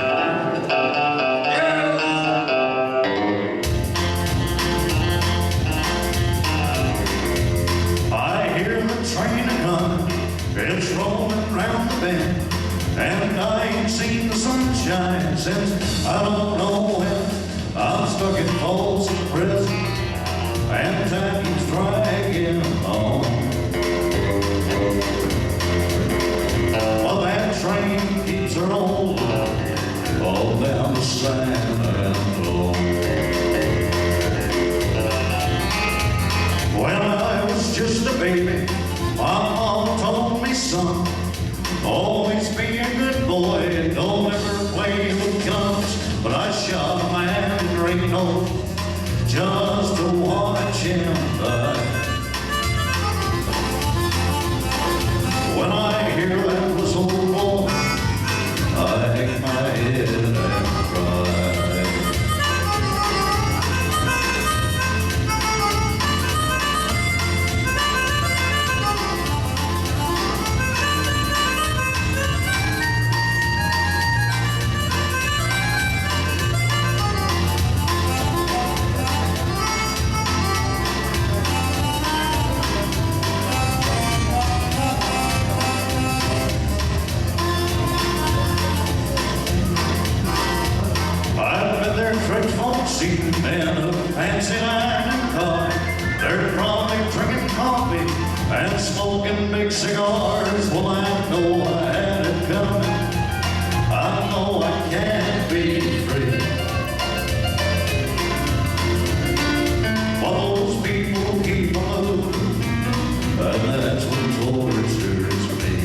I hear the train a-comin', it's rolling round the bend, and I ain't seen the sunshine since I don't know when. I'm stuck in Folsom Prison, and time keeps dragging on. Well, that train keeps her rolling all down the San Antonio. When I was just a baby, my mom told me, son, always be a good boy and don't ever play with guns. But I shot a man in Reno just to watch him die. When I hear that whistle blow, I hang my head and cry. Seated in a fancy dining car, they're probably drinking coffee and smoking big cigars. Well, I know I had it coming. I know I can't be free. But those people keep on moving, and that's what tortures me.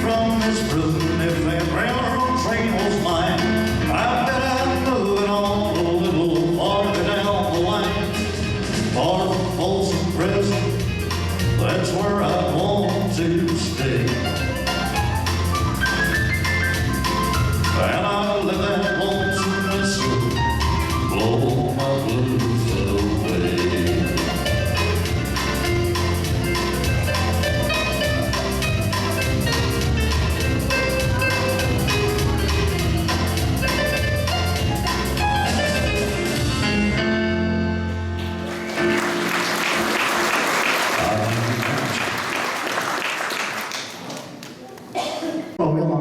From this prison, if that railroad train was mine, I bet I'd move it on a little farther down the line. Far from Folsom Prison, that's where I want to stay. And I'll let that lonesome whistle blow my blues away.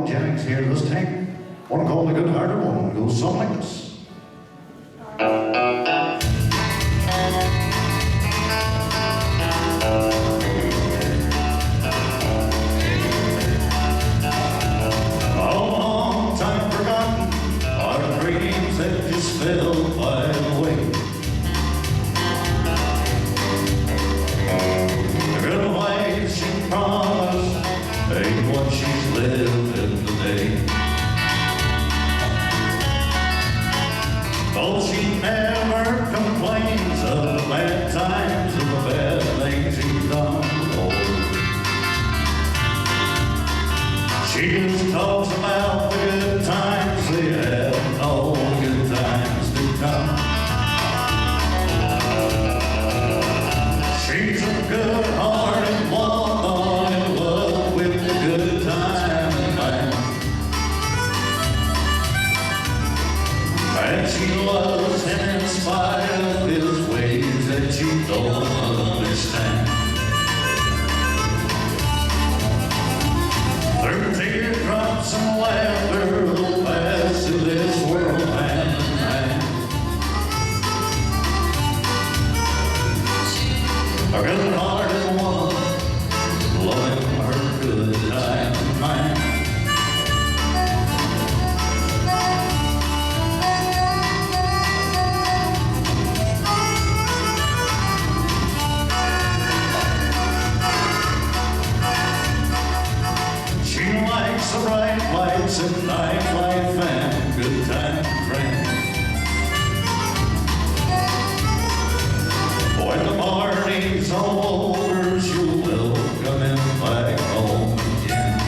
Jennings here this time. One called the Good-Hearted Woman goes something like this. A long time forgotten, our dreams that just fell by the way. The good life she promised ain't what she's living today. Though she never complains of the bad times or the bad things she's done before, she just talks about the good times they had and all the good times to come. She's a good-hearted woman in love with the good time in mind. And she loves him in spite of his ways that she don't understand. Through teardrops and laughter, they'll pass through this world hand in hand. A good-hearted woman, loving her good time in mind. lights and nightlife and good time friends. When the party's all over, you'll welcome him back home again.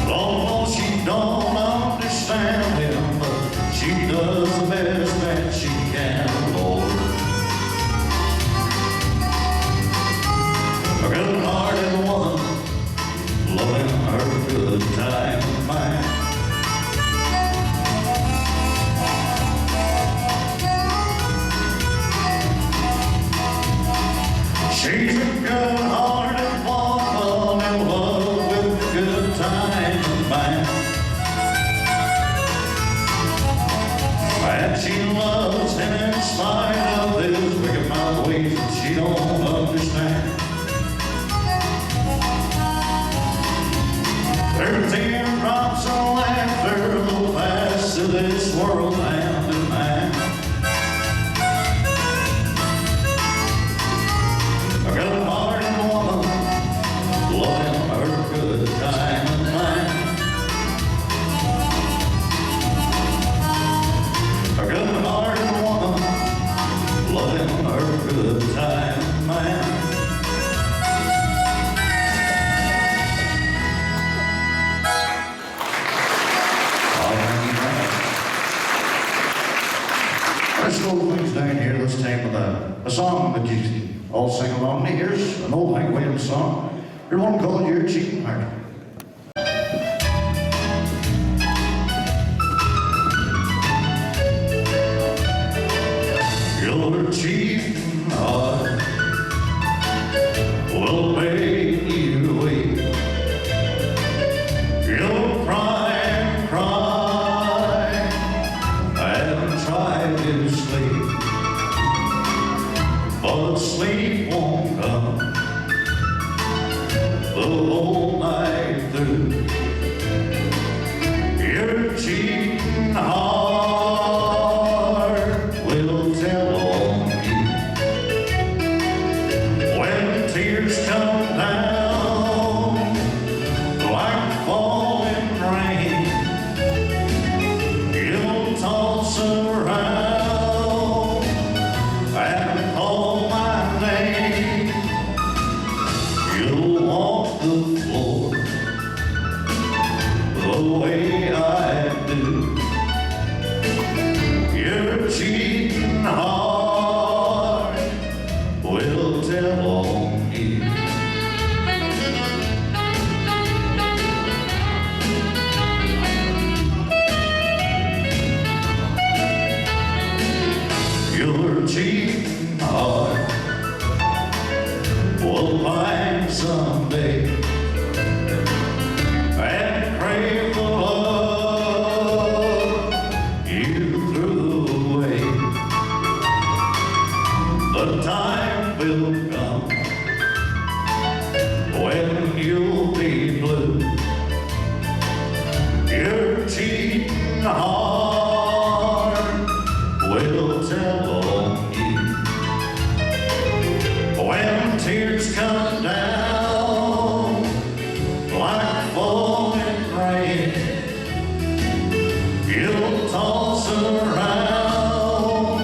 Although she don't understand him, but she does the best that she can, Lord. A good-hearted woman, loving her good time of mine. She's a good-hearted woman in love with a good time of mine. And she loves him in spite of his wicked mouth ways that she don't understand. 13 drops of laughter will pass through this world hand in hand. A good-hearted woman, loving her good time of mine. A good-hearted woman, loving her good time of mine. Let's slow things down here. Let's take with a song that you can all sing along to. Here's an old Hank Williams song. Here's one called Your Cheating Heart. Your cheating heart will make you weep. You'll cry and cry and try to sleep, but sleep won't come the whole night through. Your cheating heart will tell on you when tears come down like falling rain. You'll toss around and call my name. You'll walk the floor the way I do. Your cheating heart will tell on you. Your cheating heart will find someday and crave the love you threw away. The time will come when you'll be blue. Your cheating heart will tell on you when tears come down like falling rain. You'll toss around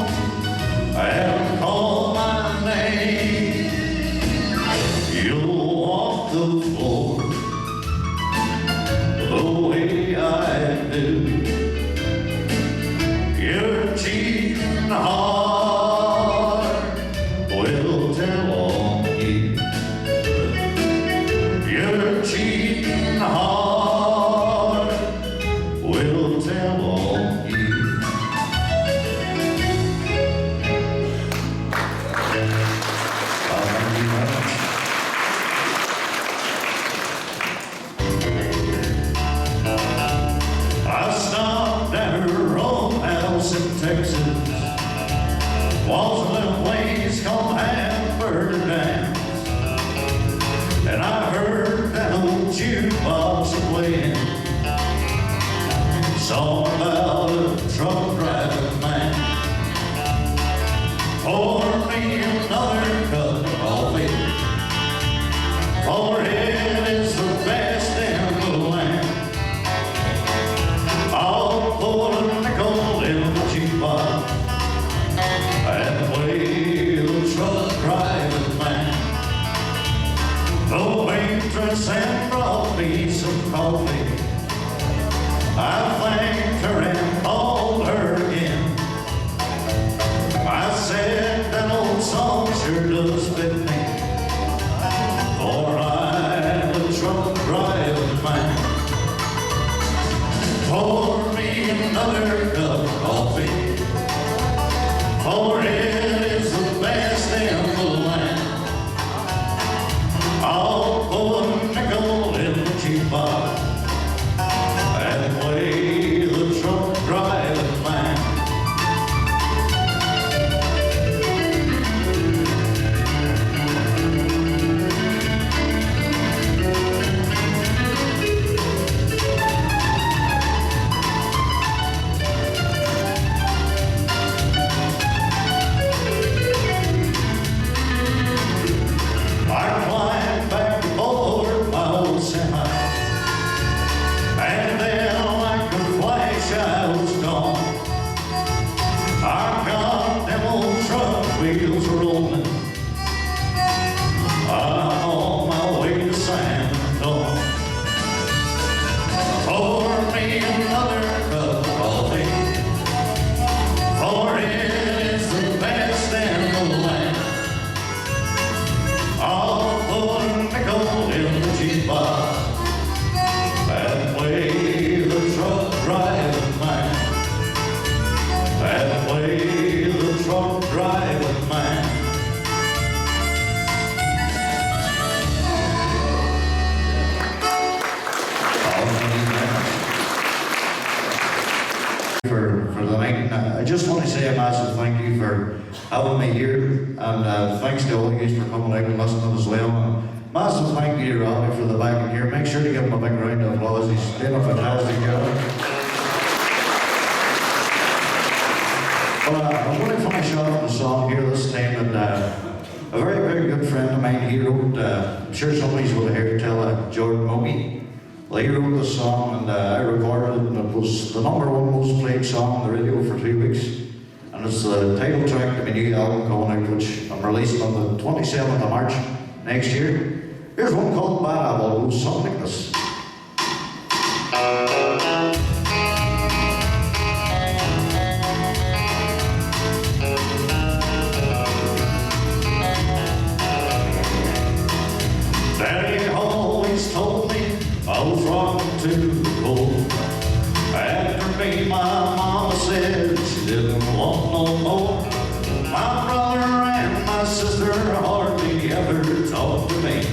and call my name. You'll walk the floor the way I do. Your cheating heart will tell on you. Your cheating heart will tell on you. Thank you very much. I stopped at her old house in Texas. Was a little place called Hamburger Dance. And I heard that old jukebox playing song about a truck driving man. Pour me another cup of coffee, for it is the best me some coffee. I thanked her and called her again. I said that old song sure does fit me, for I'm a truck driving man. Pour me another cup of coffee, for it is the best in the land. I'll put a nickel in the jukebox and play the truck driving man. I climbed back aboard my old semi, and then like a flash I was gone. I got them old truck wheels rolling. I'm on my way to San Antonio. Pour me another cup of coffee, for it is the best in the land. I'll put a nickel in the jukebox and play the truck driving man. And play the truck driving man. For the night, and I just want to say a massive thank you for having me here, and thanks to all of you for coming out and listening as well. And massive thank you to Robbie for the backing here. Make sure to give him a big round of applause. He's doing a fantastic job. Well, I'm going to finish off with a song here this time that a very, very good friend of mine, he wrote, I'm sure somebody's will hear tell Jordan Mogi. Well, he wrote this song, and I recorded it, and it was the #1 most played song on the radio for 2 weeks. And it's the title track to my new album coming out, which I'm releasing on the 27th of March next year. Here's one called Bad Apple, it goes something like this. Daddy always told me I was rocking too cold. After me, my mama said she didn't want no more. My brother and my sister hardly ever talked to me,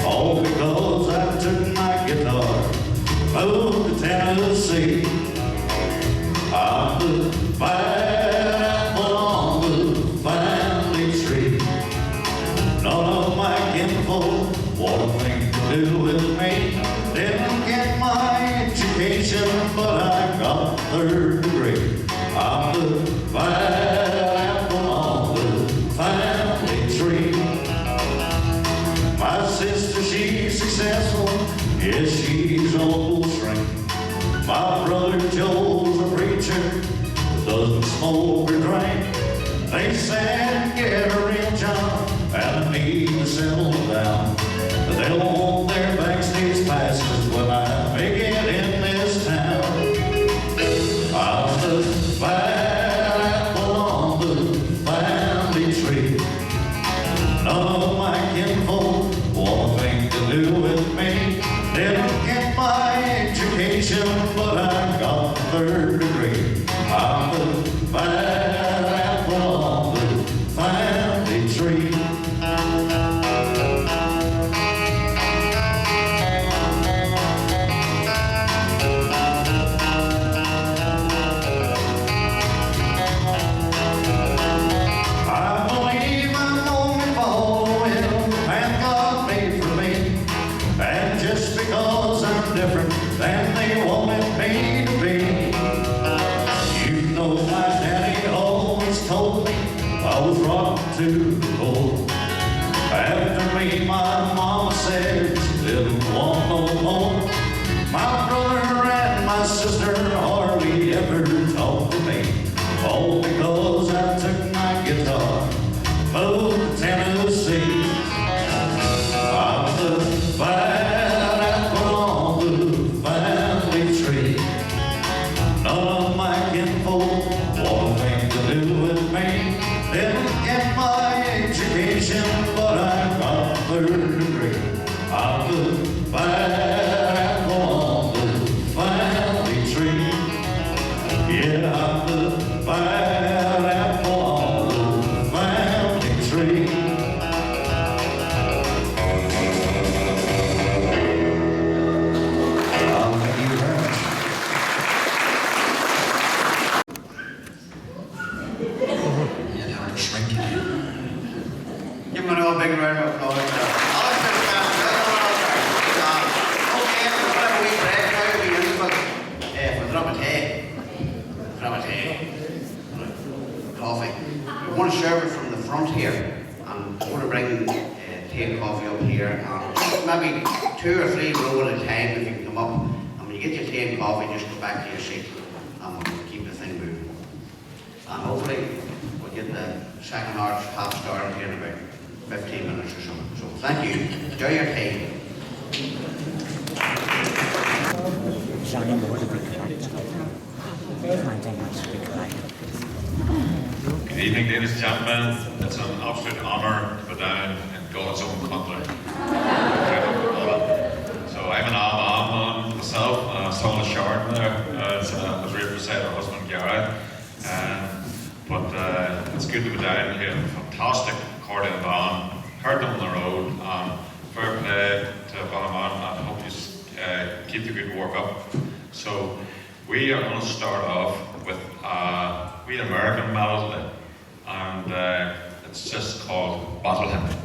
all because I took my guitar, moved to Tennessee. I'm the bad apple on the family tree. None of my kinfolk want a thing to do with me. Didn't get my education, but I got third degree. I'm the bad apple on the family tree. My sister, she's successful, yes, she's on full strength. My brother Joe's a preacher, doesn't smoke or drink. They said get a real job and I need to settle down. They'll want their backstage passes when I make it in this town. I'm the bad apple on the family tree. None of my kinfolk want a thing to do with me. Didn't get my education, but I got third degree. I'm the bad apple on the family tree. Different than they wanted me to be. You know my daddy always told me I was rocking too cold. After me, my mama said she didn't want no more. My brother and my sister hardly ever talked to me, all because I took my guitar, moved to Tennessee. I'm the bad apple tea and coffee up here, and maybe 2 or 3 row at a time if you can come up. And when you get your tea and coffee, just go back to your seat and we'll keep the thing moving. And hopefully we'll get the second arch half started here in about 15 minutes or so. So thank you. Enjoy your tea. Good evening, ladies and gentlemen. It's an absolute honour to be down in God's own country. So I'm an man myself, and I saw the Shard there as right beside her husband Gary. But it's good to be down here. Fantastic accordion band. Heard them on the road, and fair play to Ballinamallard, and hope you keep the good work up. So we are going to start off with a wee American melody, and it's just called Battle Hymn.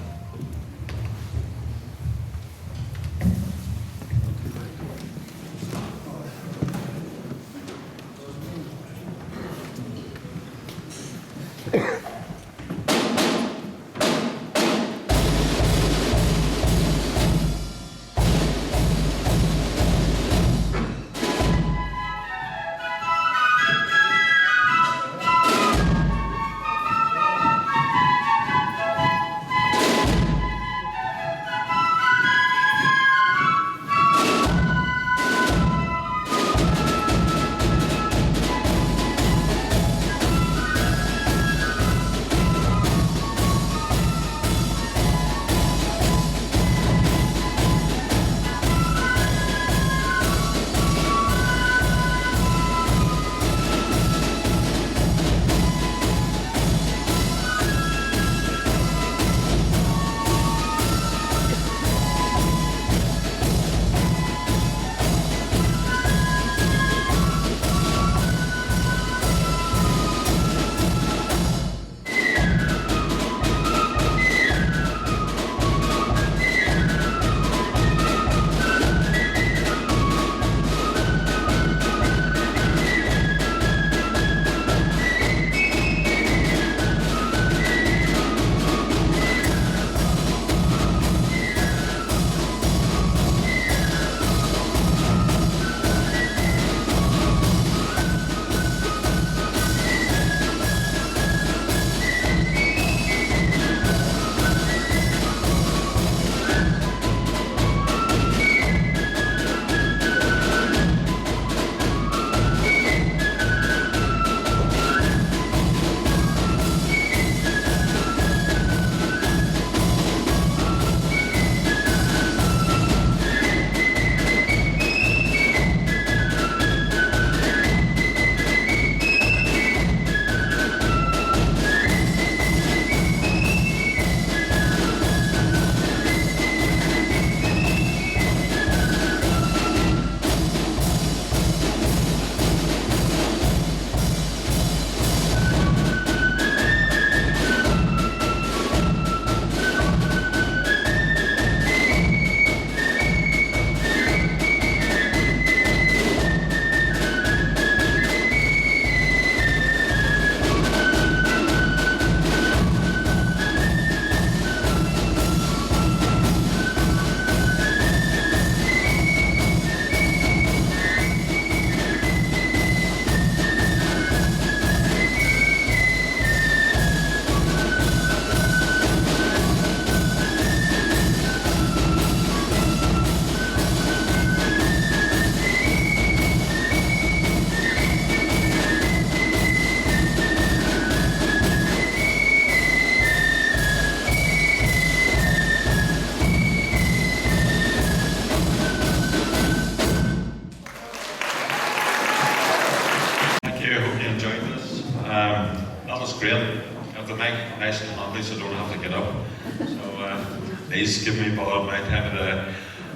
Nice and handy, so I don't have to get up. So these give me bother my time of day.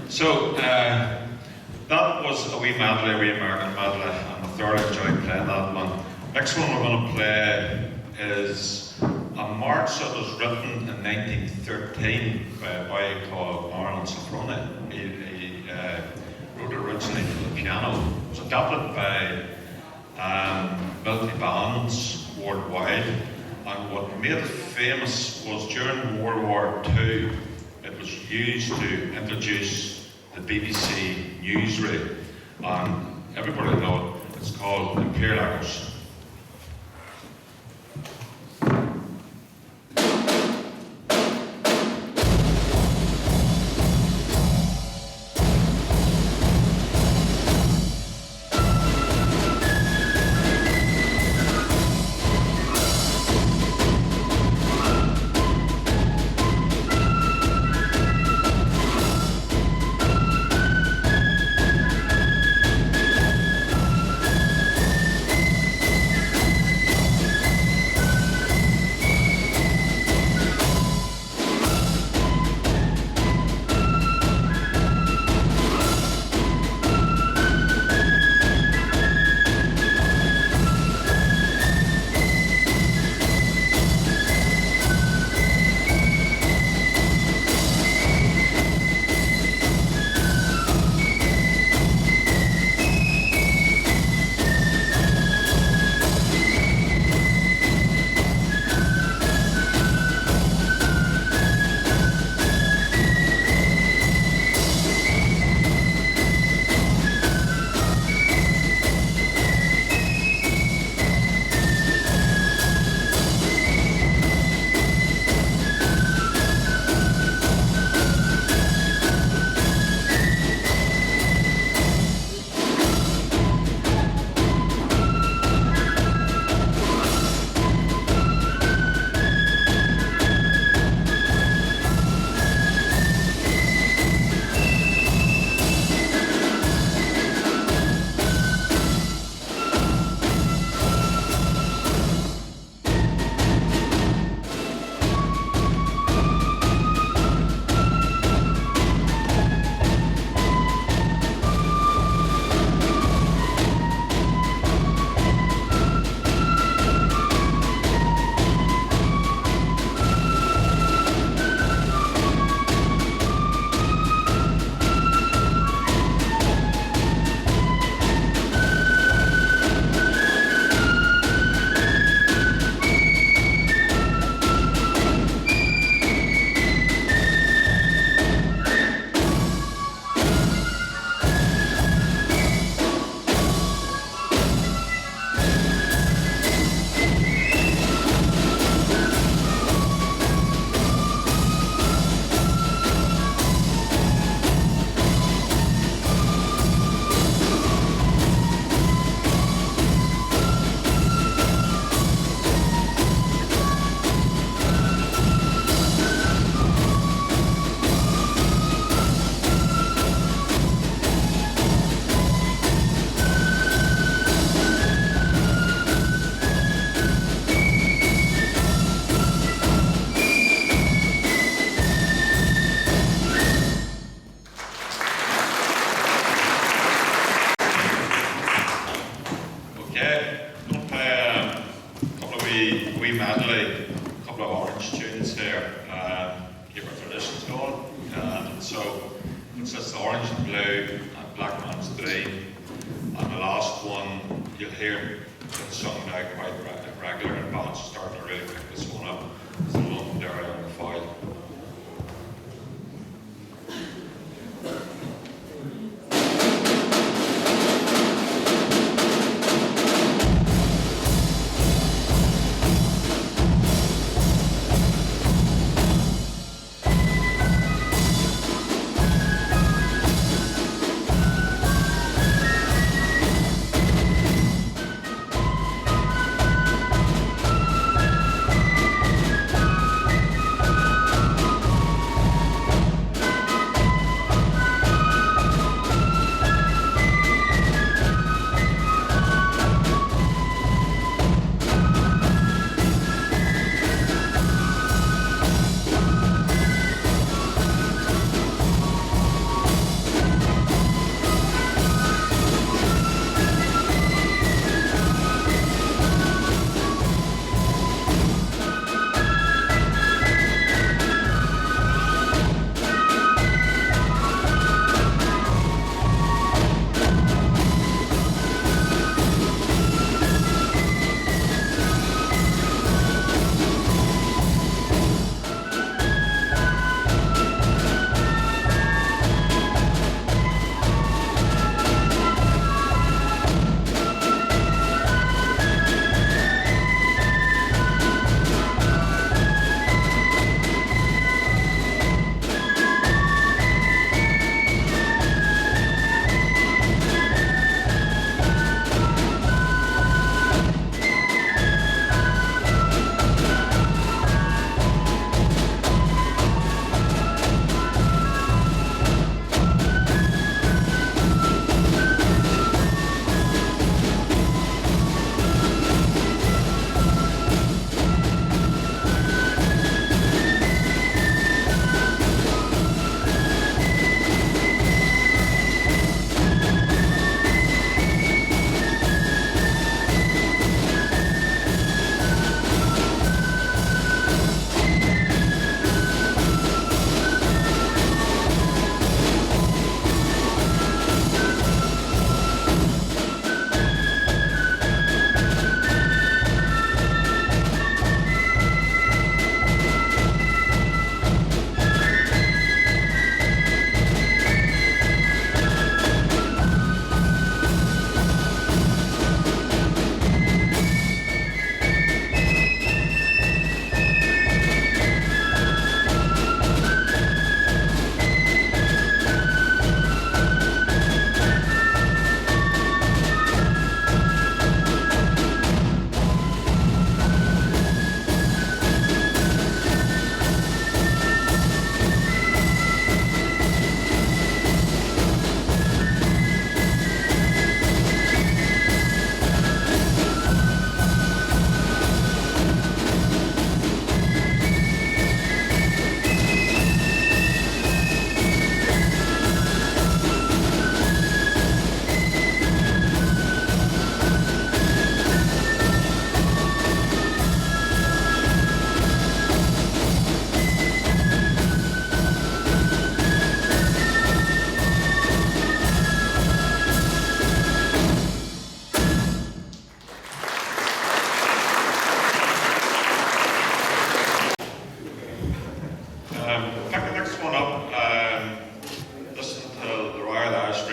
So that was a wee medley, a wee American medley, and I thoroughly enjoyed playing that one. Next one we're going to play is a march that was written in 1913 by a boy called Aaron Safroni. He wrote it originally for the piano. It was adapted by military bands worldwide, and what made it famous was during World War II, it used to introduce the BBC newsreel, and everybody know it. It's called Imperial Echoes.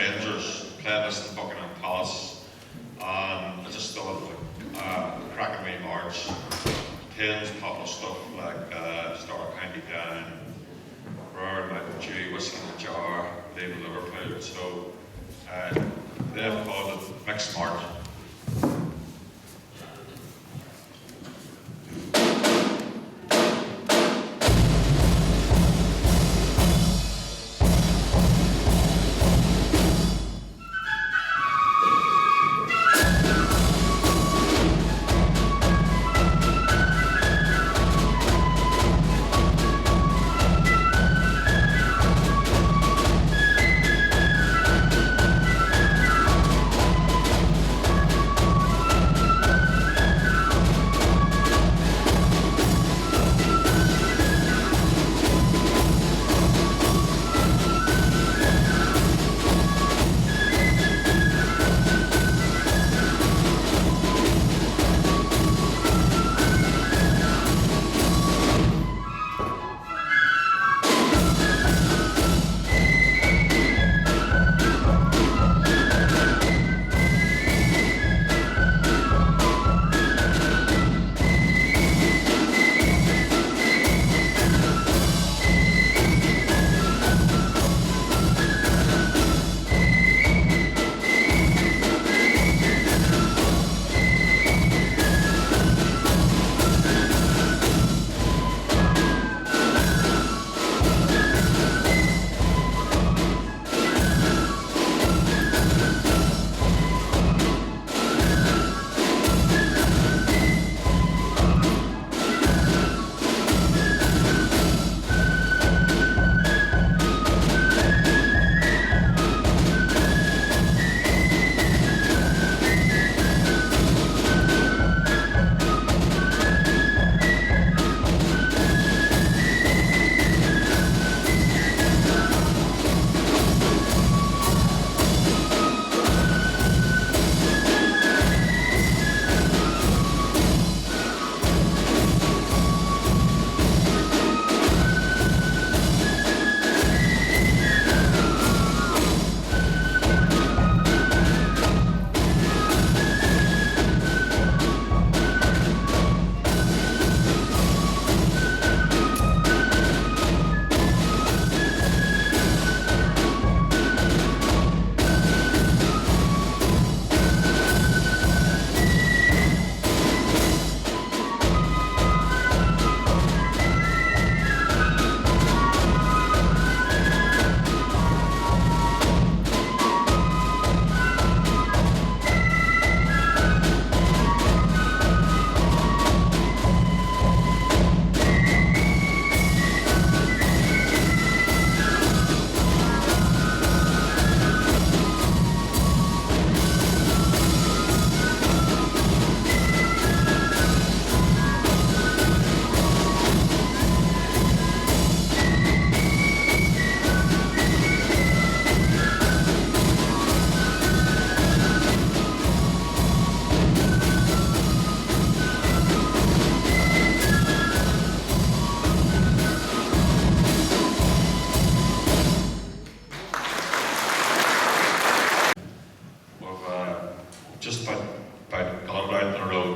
Rangers playing us in Buckingham Palace, and I just thought like cracking wee march, tunes, popular stuff like Star County Down, Roaring Mountain Dew, Whiskey in the Jar, Leave Liverpool. So they've called it Mixed March.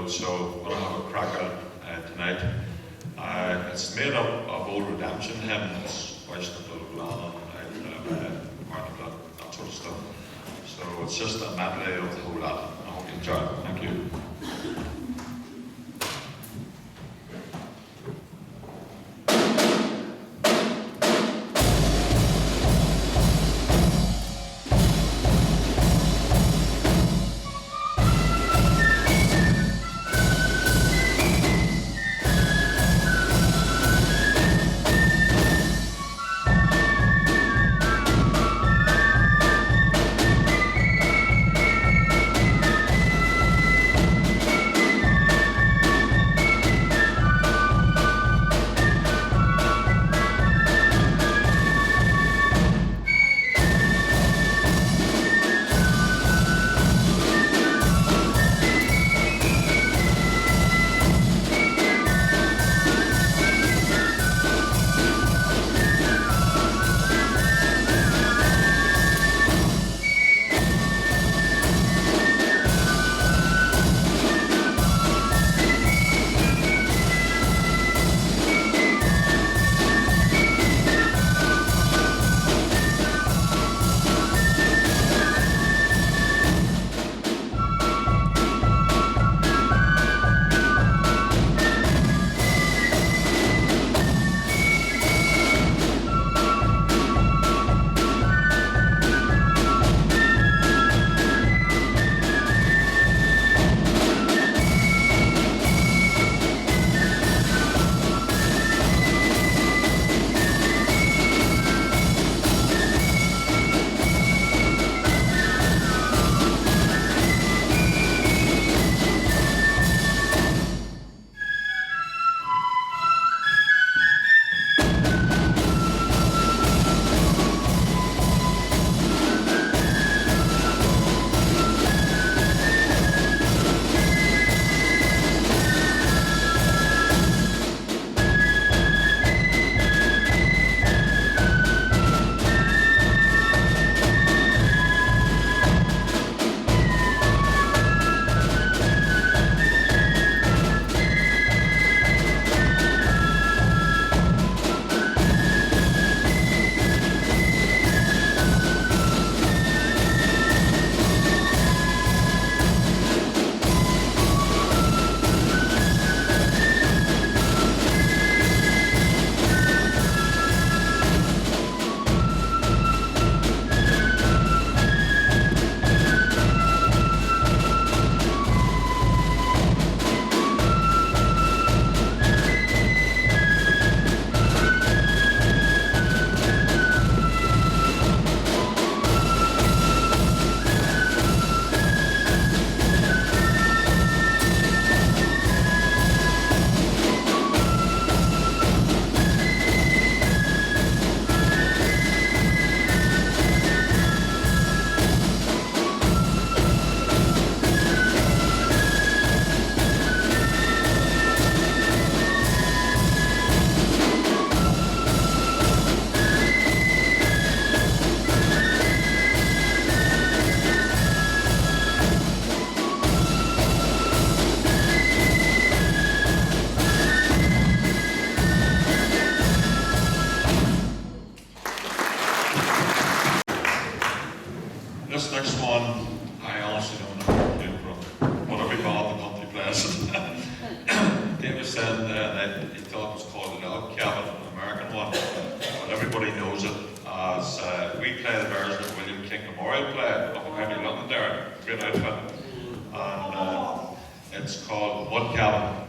So we're going to have a crack at it tonight. It's made up of old redemption hymns, Western Blood, Martin Blood, that sort of stuff. So it's just a medley of the whole lot. I hope you enjoy it. Thank you. I honestly don't know where it came from. Whatever he bought the country place. David said that he thought it was called a log cabin, an American one, but everybody knows it as we play the version of William King Memorial play up in County Londonderry, great outfit, and it's called Mud Cabin.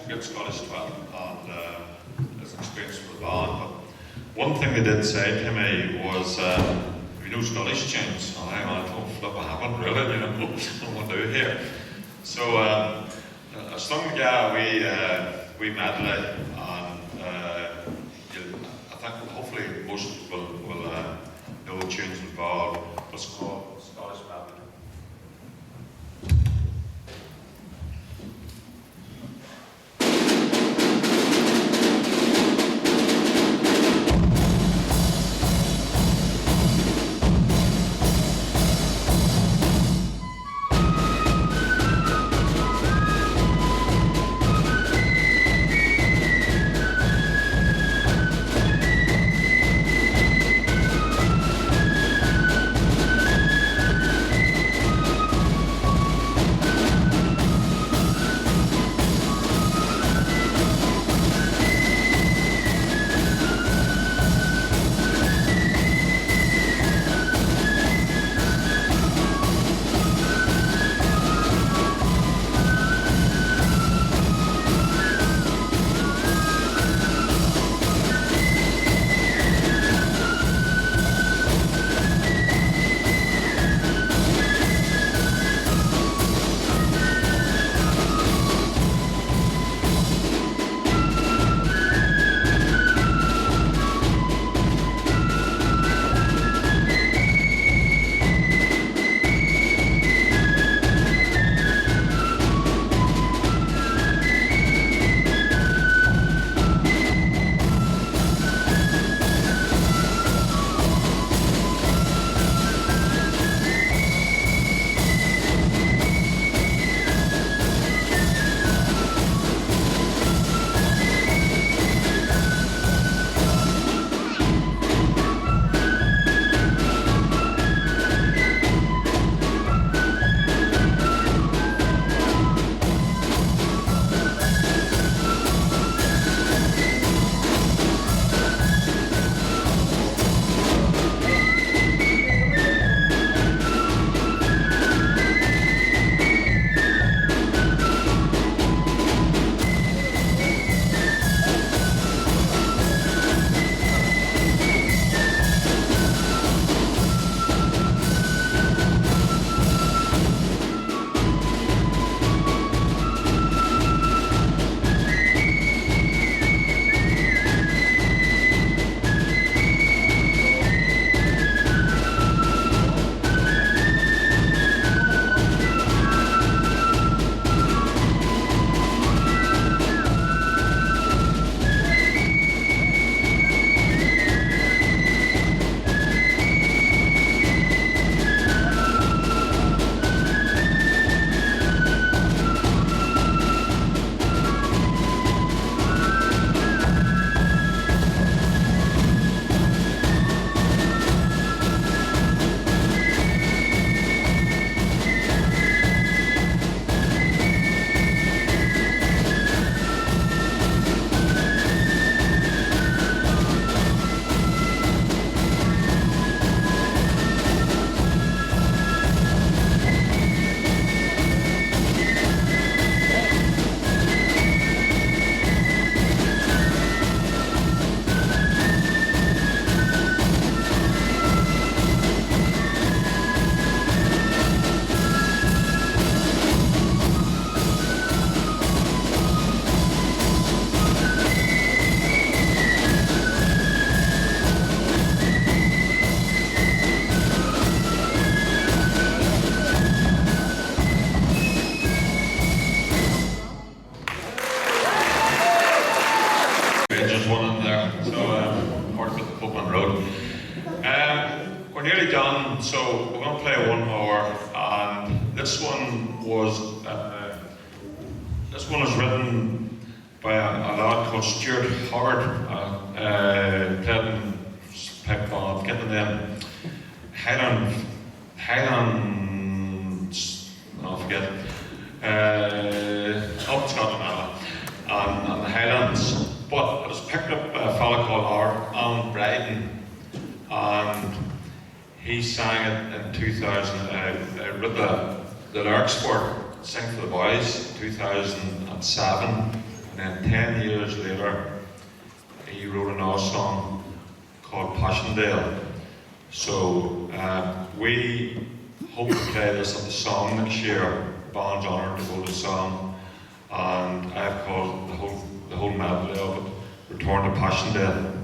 Great Scottish twelve, and his experience with the band. But one thing they did say to me was, "We know Scottish tunes." And I went, "Oh, flip, I haven't really, you know, what do I do here?" So I sung the guy we medley, and I think hopefully most will know the tunes involved. It's called Scottish medley. So we're going to play one more, and this one was written by a lad called Stuart Howard, played in pipe band, getting the name Highlands, I forget, up in Scotland and the Highlands. But it was picked up by a fella called Alan Bryden, and he sang it in 2000. I wrote the lyrics for it, Sing for the Boys, 2007, and then 10 years later, he wrote another song called Passchendaele. So we hope to play this at the song next year. Band's honoured to go to the song, and I've called the whole medley of it Return to Passchendaele.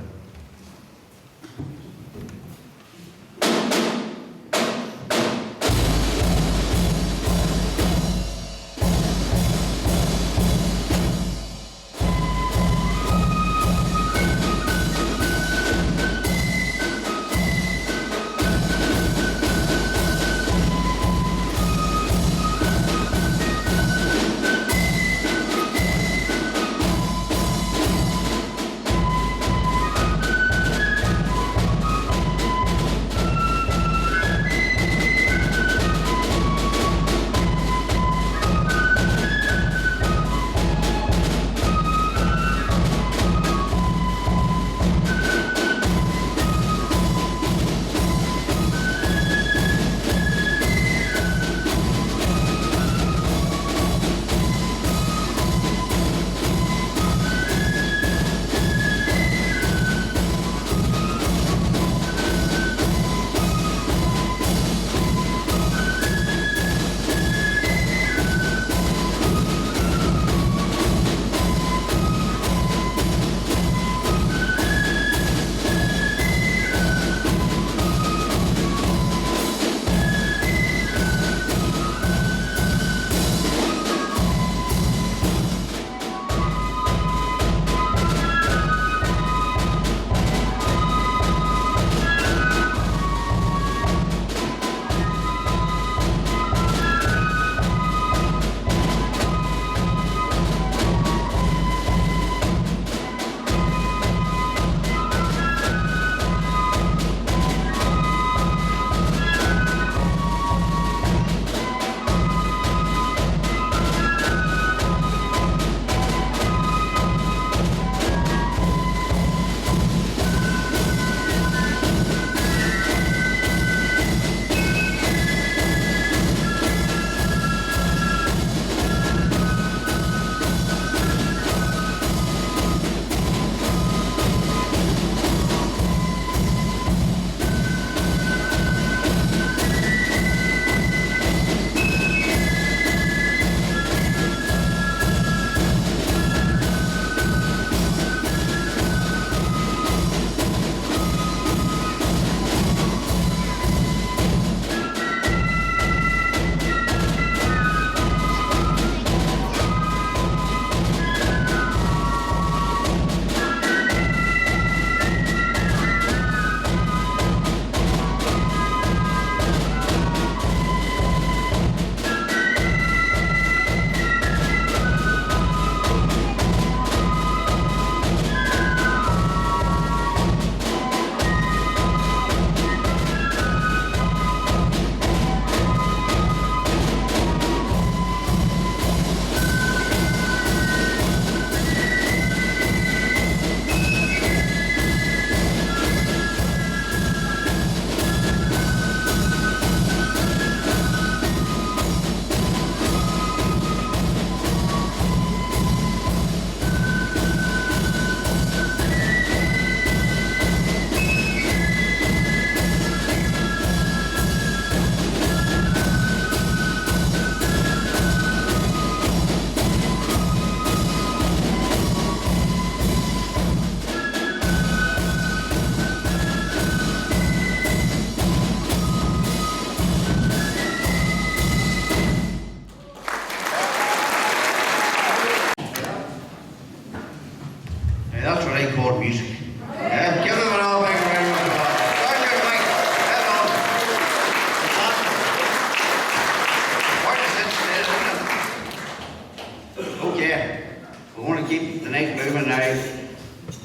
to keep the night moving now,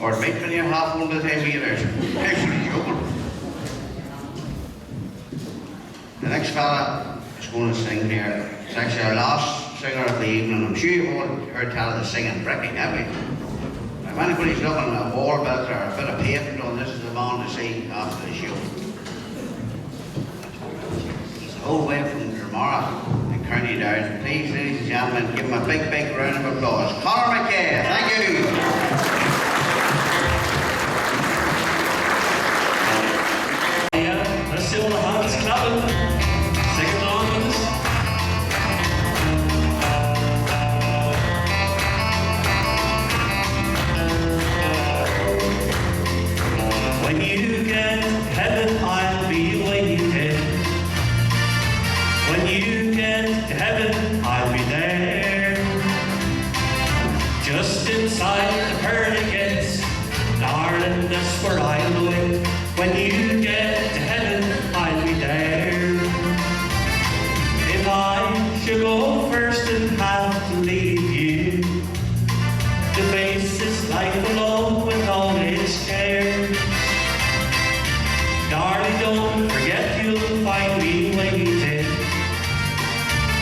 or it might when you're half one by the time we get out. Actually, joking. The next fella is going to sing here. It's actually our last singer of the evening. I'm sure you've all heard tell of the singing bricking, have we? If anybody's looking at a wall built or a bit of pavement on, this is the man to see after the show. He's the whole way from Dromara in County Down. Please, ladies and gentlemen, give him a big, big round of applause. Conor McKay, thank you. Yeah, let's see all the hands clapping. Sing along with us. When you get to heaven, I'll be waiting. When you get to heaven, I'll be there. Just inside the pearly gates, darling, that's where I'll wait. When you get to heaven, I'll be there. If I should go first and have to leave you, to face this life alone with all its care, darling, don't forget you'll find me waiting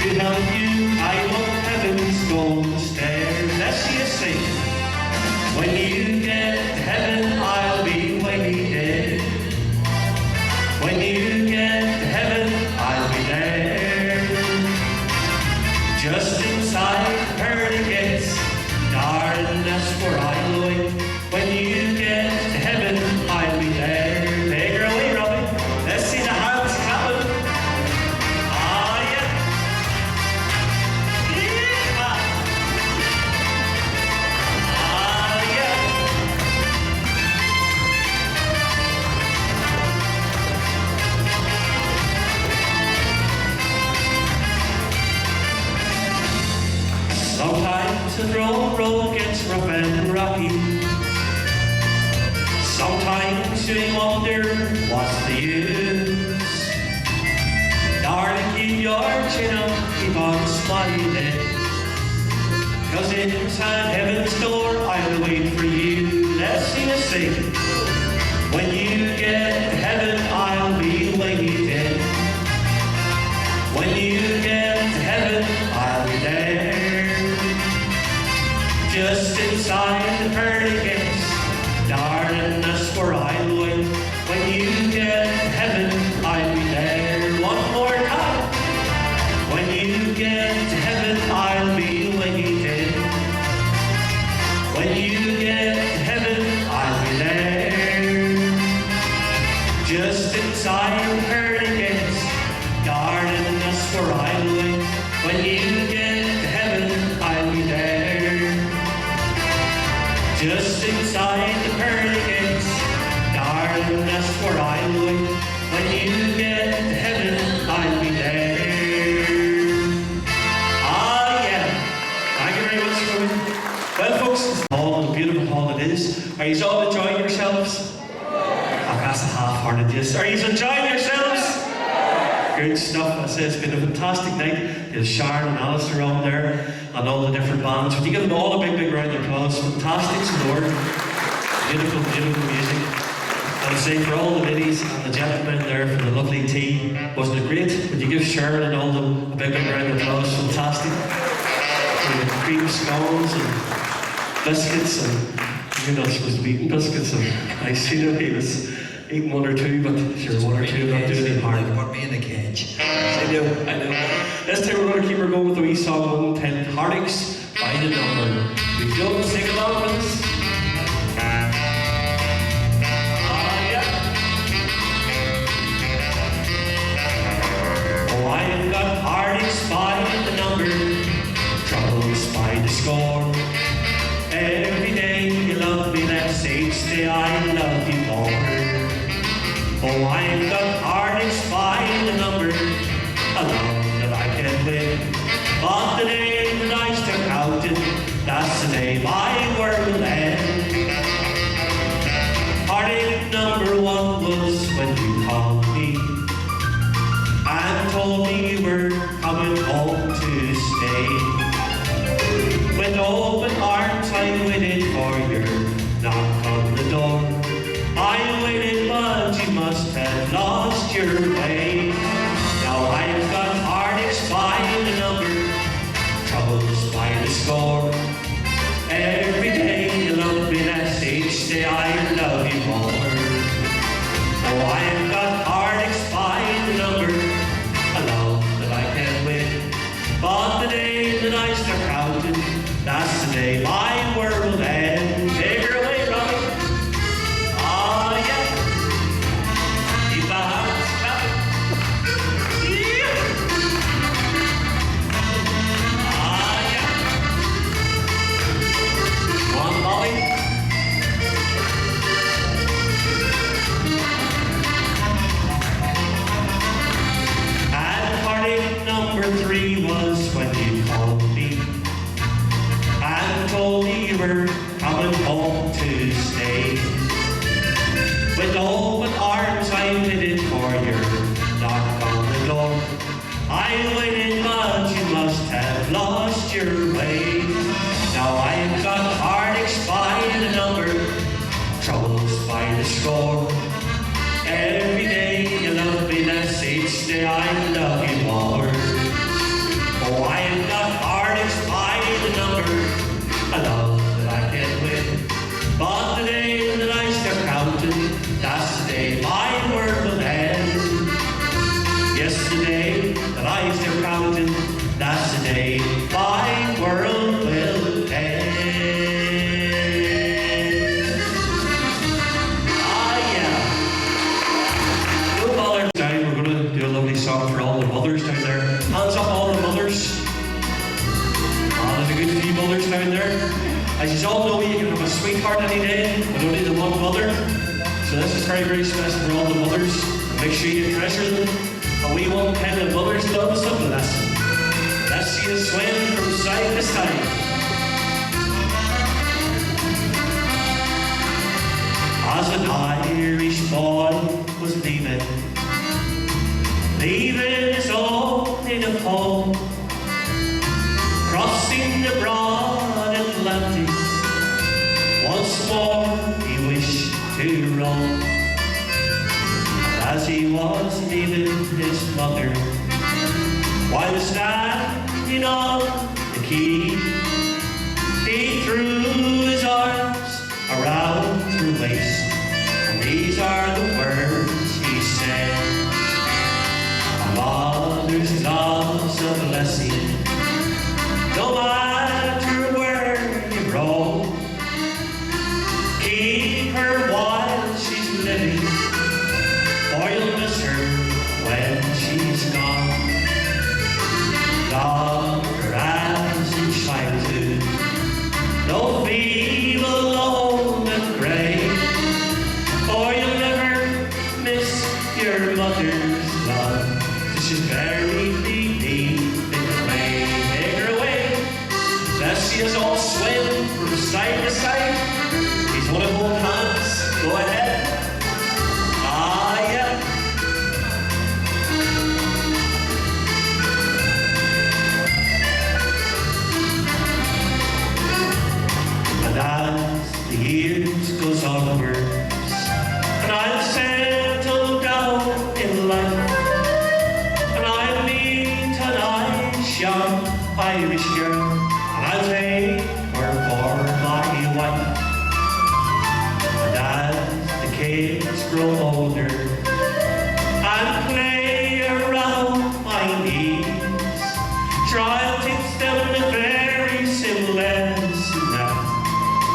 to help you climb up heaven's golden stairs. Let's see you sing. When you get to heaven, I'll be waiting. When you get to heaven, I'll be there. Just inside the pearly gates, darling, that's where I'll wait. When you get to heaven, I'll be there. Take her away, Robbie. Let's see the hands clapping. Ah, yeah. Yeah. Ah, yeah. Sometimes the road gets rough and rocky. Sometimes you wonder what's the use. Darling, keep your chin up, keep on smiling. 'Cause inside heaven's door I'll wait for you. Let's sing a sing. When you get to heaven, I'll be waiting. When you get to heaven, I'll be there. Just inside the pearly gates, darling, that's where I'll wait. When you get to heaven, I'll be there. One more time. When you get to heaven, I'll be waiting. When you get to heaven, I'll be there. Just inside the pearly gates, darling, that's where I'll wait. When you get to heaven, I'll be there. Just inside the pearly gates, darling, that's where I'll wait. When you get to heaven, I'll be there. Ah, yeah. Thank you very much for it. Well, folks, it's a hall, a beautiful hall it is. Are you all enjoying yourselves? Oh, that's a half-hearted yes. Are you enjoying yourselves? Good stuff. I say it's been a fantastic night. There's Sharon and Alistair on there and all the different bands. Would you give them all a big, big round of applause? Fantastic support. Beautiful, beautiful music. And I say for all the ladies and the gentlemen there for the lovely tea. Wasn't it great? Would you give Sharon and all them a big, big round of applause? Fantastic. And the cream scones and biscuits and you're not supposed to be eating biscuits and I see that he was eating one or two, but sure, one or two not doing any harm. Put me in a cage. I know. This time we're going to keep her going with the wee song 110 Heartaches by the number. We don't sing along with us. Ah, yeah. Oh, I've got heartaches by the number, troubles by the score. Every day you love me, let's each day I love you more. Oh, I've got heartaches by the number, alone that I can win. But the day that I step out, that's the day my world will end. Heartache number one was when you called me and told me you were coming home to stay. With open arms I score. Every day you love me less, each day I love you more. Oh, I've got heartaches by the number, a love that I can't win. But the day that I start counting, that's the day my world will end. Take her away, Robbie. Oh, yeah. Keep my hands clapping. Yeah. Ah, yeah. Come on, Bobby. And heartache number 3 was when you called me and told me you were coming home to stay. With open arms I waited for your knock on the door. I waited, but you must have lost your way. Now I've got heartaches by the number, troubles by the score. Every day you love me less, each day I love you more. Oh, I've got heartaches by the number, a love that I can't win. But the day that I start counting, that's the day my world will end. Yes, the day that I start counting, that's the day my world will end. Ah, yeah. No bother. Now we're going to do a lovely song for all the mothers down there. Hands up, all the mothers. There's a good few mothers down there. As you all know, you can have a sweetheart any day, but only the one mother. So this is very, very special for all the mothers. Make sure you treasure them. And we won't kind of mother's love is something lesson. Let's see you swim from side to side. As an Irish boy was leaving his own native home, crossing the broad Atlantic, once more he wished to roam. As he was leaving his mother, while standing on the quay, he threw his arms around her waist, and these are the words he said: "My mother's love's a blessing, no matter where you roam. Keep her while she's living, or you'll miss her when she's gone. Love her as in childhood, no feeble, alone and grey, or you'll never miss your mother's love, 'cause she's buried deep in the clay." Take her away. Let's see us all swim from side to side. He's one of both hands. Go ahead. Ah, yeah. And as the years goes onwards, and I'll settle down in life, and I'll meet an Irish young Irish girl, and I'll take her for my wife. And as the kids grow older and play around my knees, try to teach them the very simple lesson that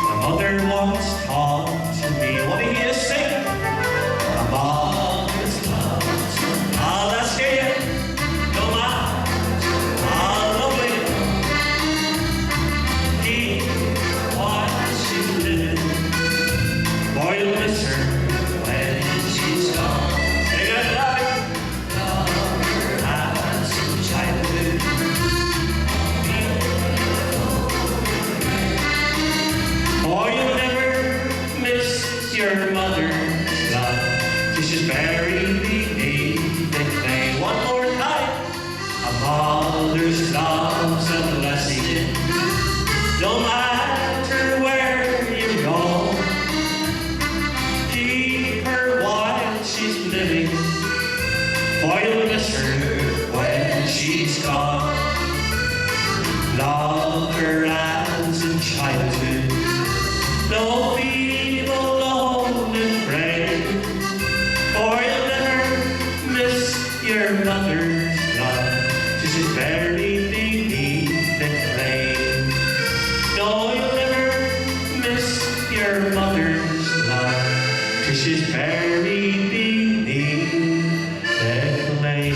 my mother once taught to me. What do you sing? My mother's love. Ah, let's hear you. No matter how lovely, keep while she's living, or you'll miss her when she's gone. Sing it loud. Love her as in childhood, or you'll never miss your mother's love, 'cause she's buried beneath the clay. One more time. A mother's love's a blessing, no matter where you go. Keep her while she's living, or you'll miss her when she's gone. longer hands in childhood. No feeble, alone and pray, for you'll never miss your mother's love. She's buried beneath the clay. No, you'll never miss your mother's love, 'cause she's buried beneath the clay.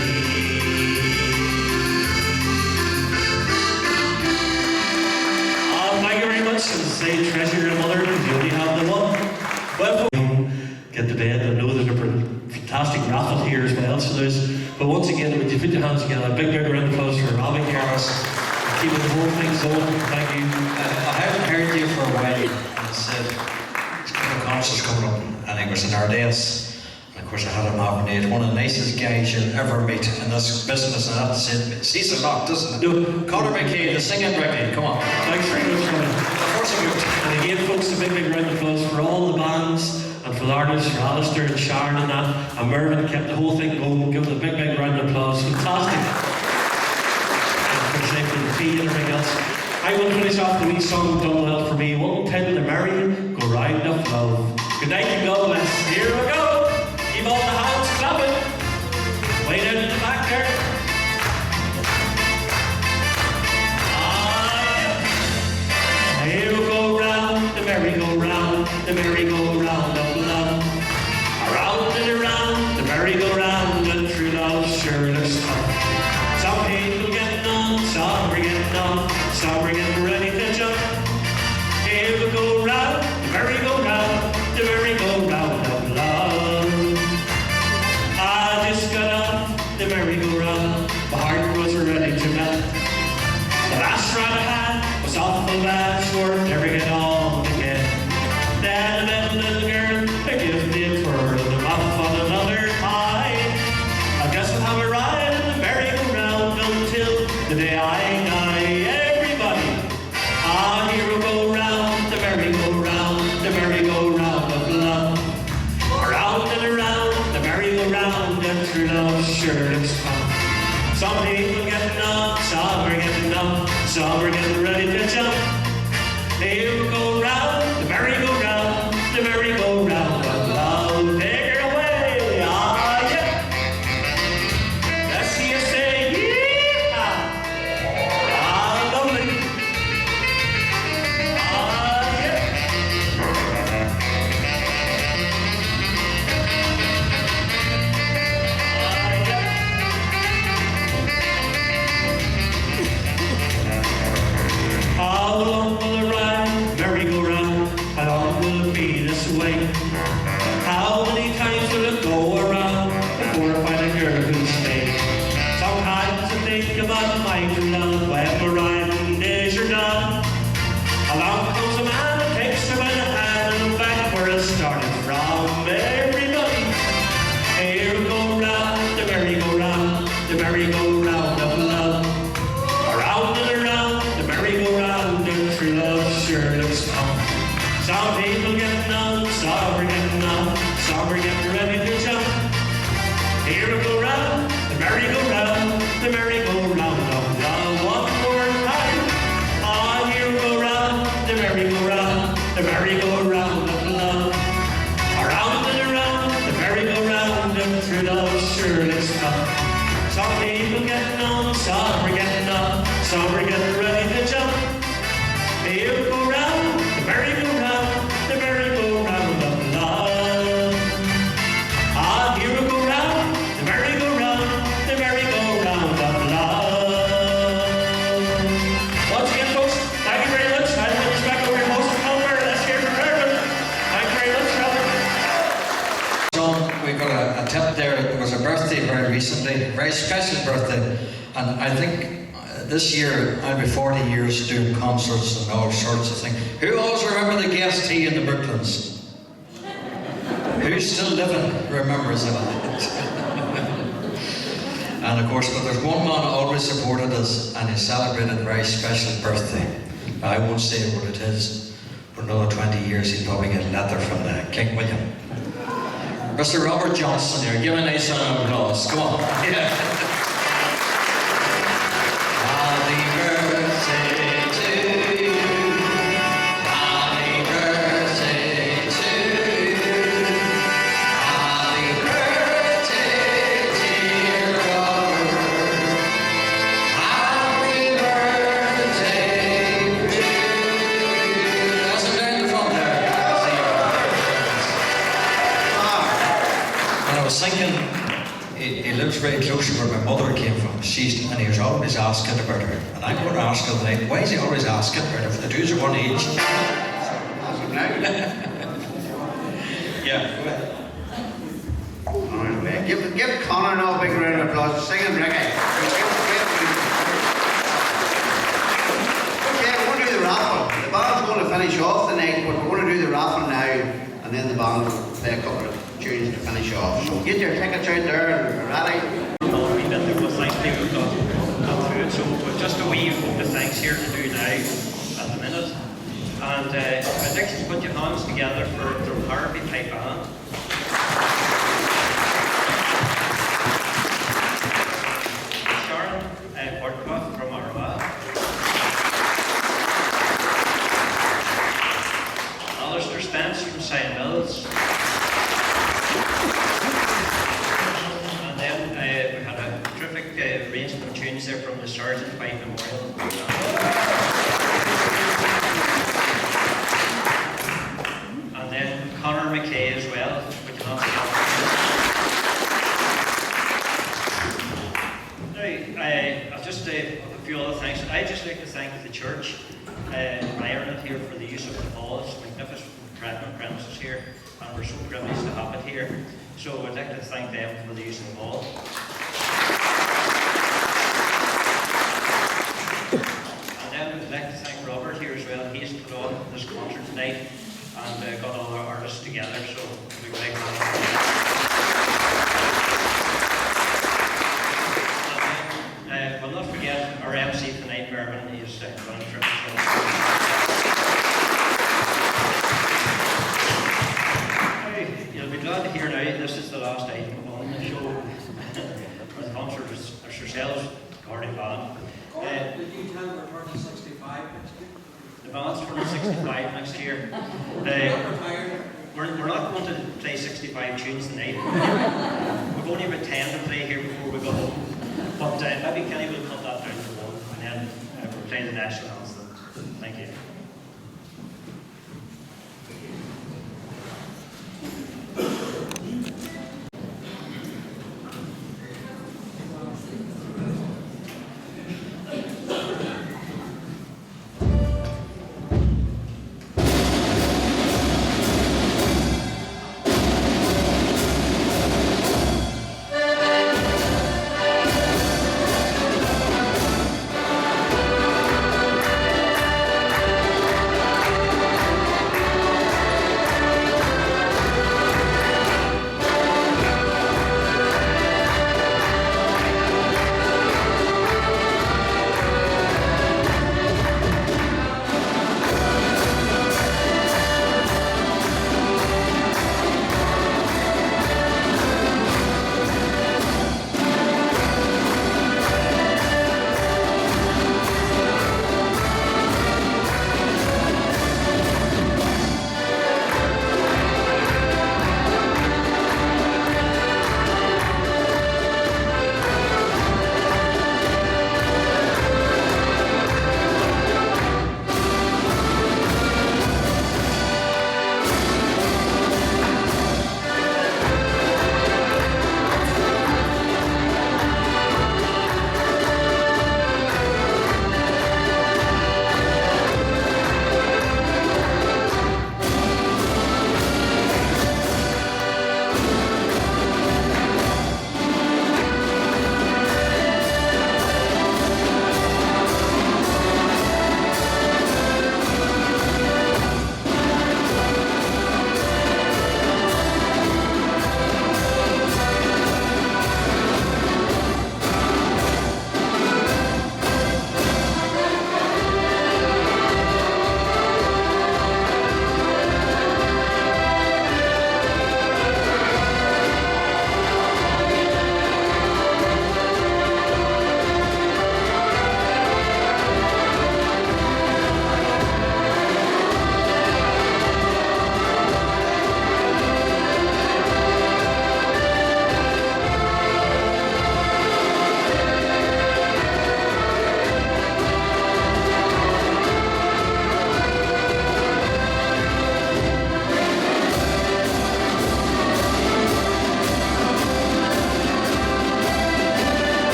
Thank you very much, and say treasure your mother, because you only have the one. Well, get to bed and know there's a fantastic raffle here as well. So but once again, would you put your hands together, a big round of applause for Robbie Harris, keeping the whole thing going. Thank you. I haven't heard you for a while. It's a concert's coming up, and it was in Ardeas. And of course, I had him having one of the nicest guys you'll ever meet in this business, and that's it. Sees a lot, doesn't it? No. Conor McKay, the singing Ricky, come on. Thanks very much, Robbie. Of course I would. And again, folks, a big round of applause for all the bands, and for the artists, for Alistair and Sharon and that, and Mervyn kept the whole thing going. Give them a big round of applause. Fantastic. And for the fee and everything else. I will finish off the wee song done well for me. Won't tend to marry you, go ride the flow. Good night and God bless. Here we go. Keep all the hands clapping. Way down in the back there. Here we go round the merry-go-round, the merry-go-round of love. Around and around the merry-go-round, and true love sure looks tough. Some people getting on, some are getting on, some are getting ready to jump. Here we go round the merry-go-round, the merry-go-round of love. I just got off the merry-go-round, my heart was ready to melt. The last ride I had was awful bad, swore never get on again. Then I met a little girl, that gives me a twirl, and I'm off on another high. I guess I'll have a ride in the merry-go-round until the day I die. Everybody, here we go round the merry-go-round, the merry-go-round of love. Around and around the merry-go-round, and true love sure looks fun. Some people getting on, some are getting up, some are getting ready to jump. Here we go round the merry-go-round, the merry-go-round of love. Take it away, yeah. Let's see you say, yeah. Lovely. Yeah. How long will the ride, merry-go-round? How long will it be this way? How many times will it go around before I find a girl who'll stay? Sometimes I think about my true love when we're riding days are done. Along comes a man that takes her by the hand and back where it started from. Everybody, here we go round the merry-go-round, the merry-go-round of love. Around and around the merry-go-round, and true love sure looks fun. Some people getting on, some are getting on, some are getting ready to jump. Here we go round the merry-go-round, the merry-go-round of love. One more time. Here we go round the merry-go-round, the merry-go-round of love. Around and around the merry-go-round, and true love sure looks fun. Some people getting on, some are getting up, some are getting ready to jump. Here we go round the merry-go-round, the merry-go-round of love. Here we go round the merry-go-round, the merry-go-round of love. Once again, folks, thank you very much. I'll put this back over your host and helper. Let's hear from Mervyn. Thank you very much, Robert. John, we got a tip there. It was a birthday very recently, very special birthday, and I think this year I'll be 40 years doing concerts and all sorts of things. Who always remember the guest tea in the Brooklands? Who's still living remembers it? And of course, but there's one man who always supported us, and he celebrated a very special birthday. Now, I won't say what it is. For another 20 years, he'll probably get leather from the King William. Mr. Robert Johnson here, give a nice round of applause. Come on. Yeah. Happy birthday. very close to where my mother came from. And he was always asking about her. And I'm going to ask him tonight, why is he always asking about her if the twos are one age? Yeah, go ahead. Alright, give Connor now a big round of applause. Singing reggae. Okay, we're going to do the raffle. The band's going to finish off the night, but we're going to do the raffle now, and then the band will play a couple of tunes to finish off. So get your tickets out there and ready. Another wee bit there was thankfully we've got through it. So we've just a wee vote of thanks here to do now at the minute. And I'd like to put your hands together for the Harvey Pipe Band. Sharon Portcroft from Armagh. Alistair Spence from St. Mills. And then we had a terrific arrangement of tunes there from the Sergeant White Memorial. And then Conor McKay as well, which not I'll just say a few other thanks. I'd just like to thank the church in Ireland here for the use of the hall. It's magnificent premises here, and we're so privileged to have it here. So I'd like to thank them for the use of the hall. And then I'd like to thank Robert here as well. He's put on this concert tonight and got all our artists together. So we'd like to we'll not forget our MC tonight, Mervyn. He's going to You'll be glad to hear now this is the last item on the show. For the concert is yourselves, Accordion band. Did you tell we're turning 65 next year? The band's turning 65 next year. We're not going to play 65 tunes tonight. We've only about 10 to play here before we go home. But maybe Kenny will cut that down to one, and then we'll play the national anthem. Thank you. Thank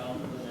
on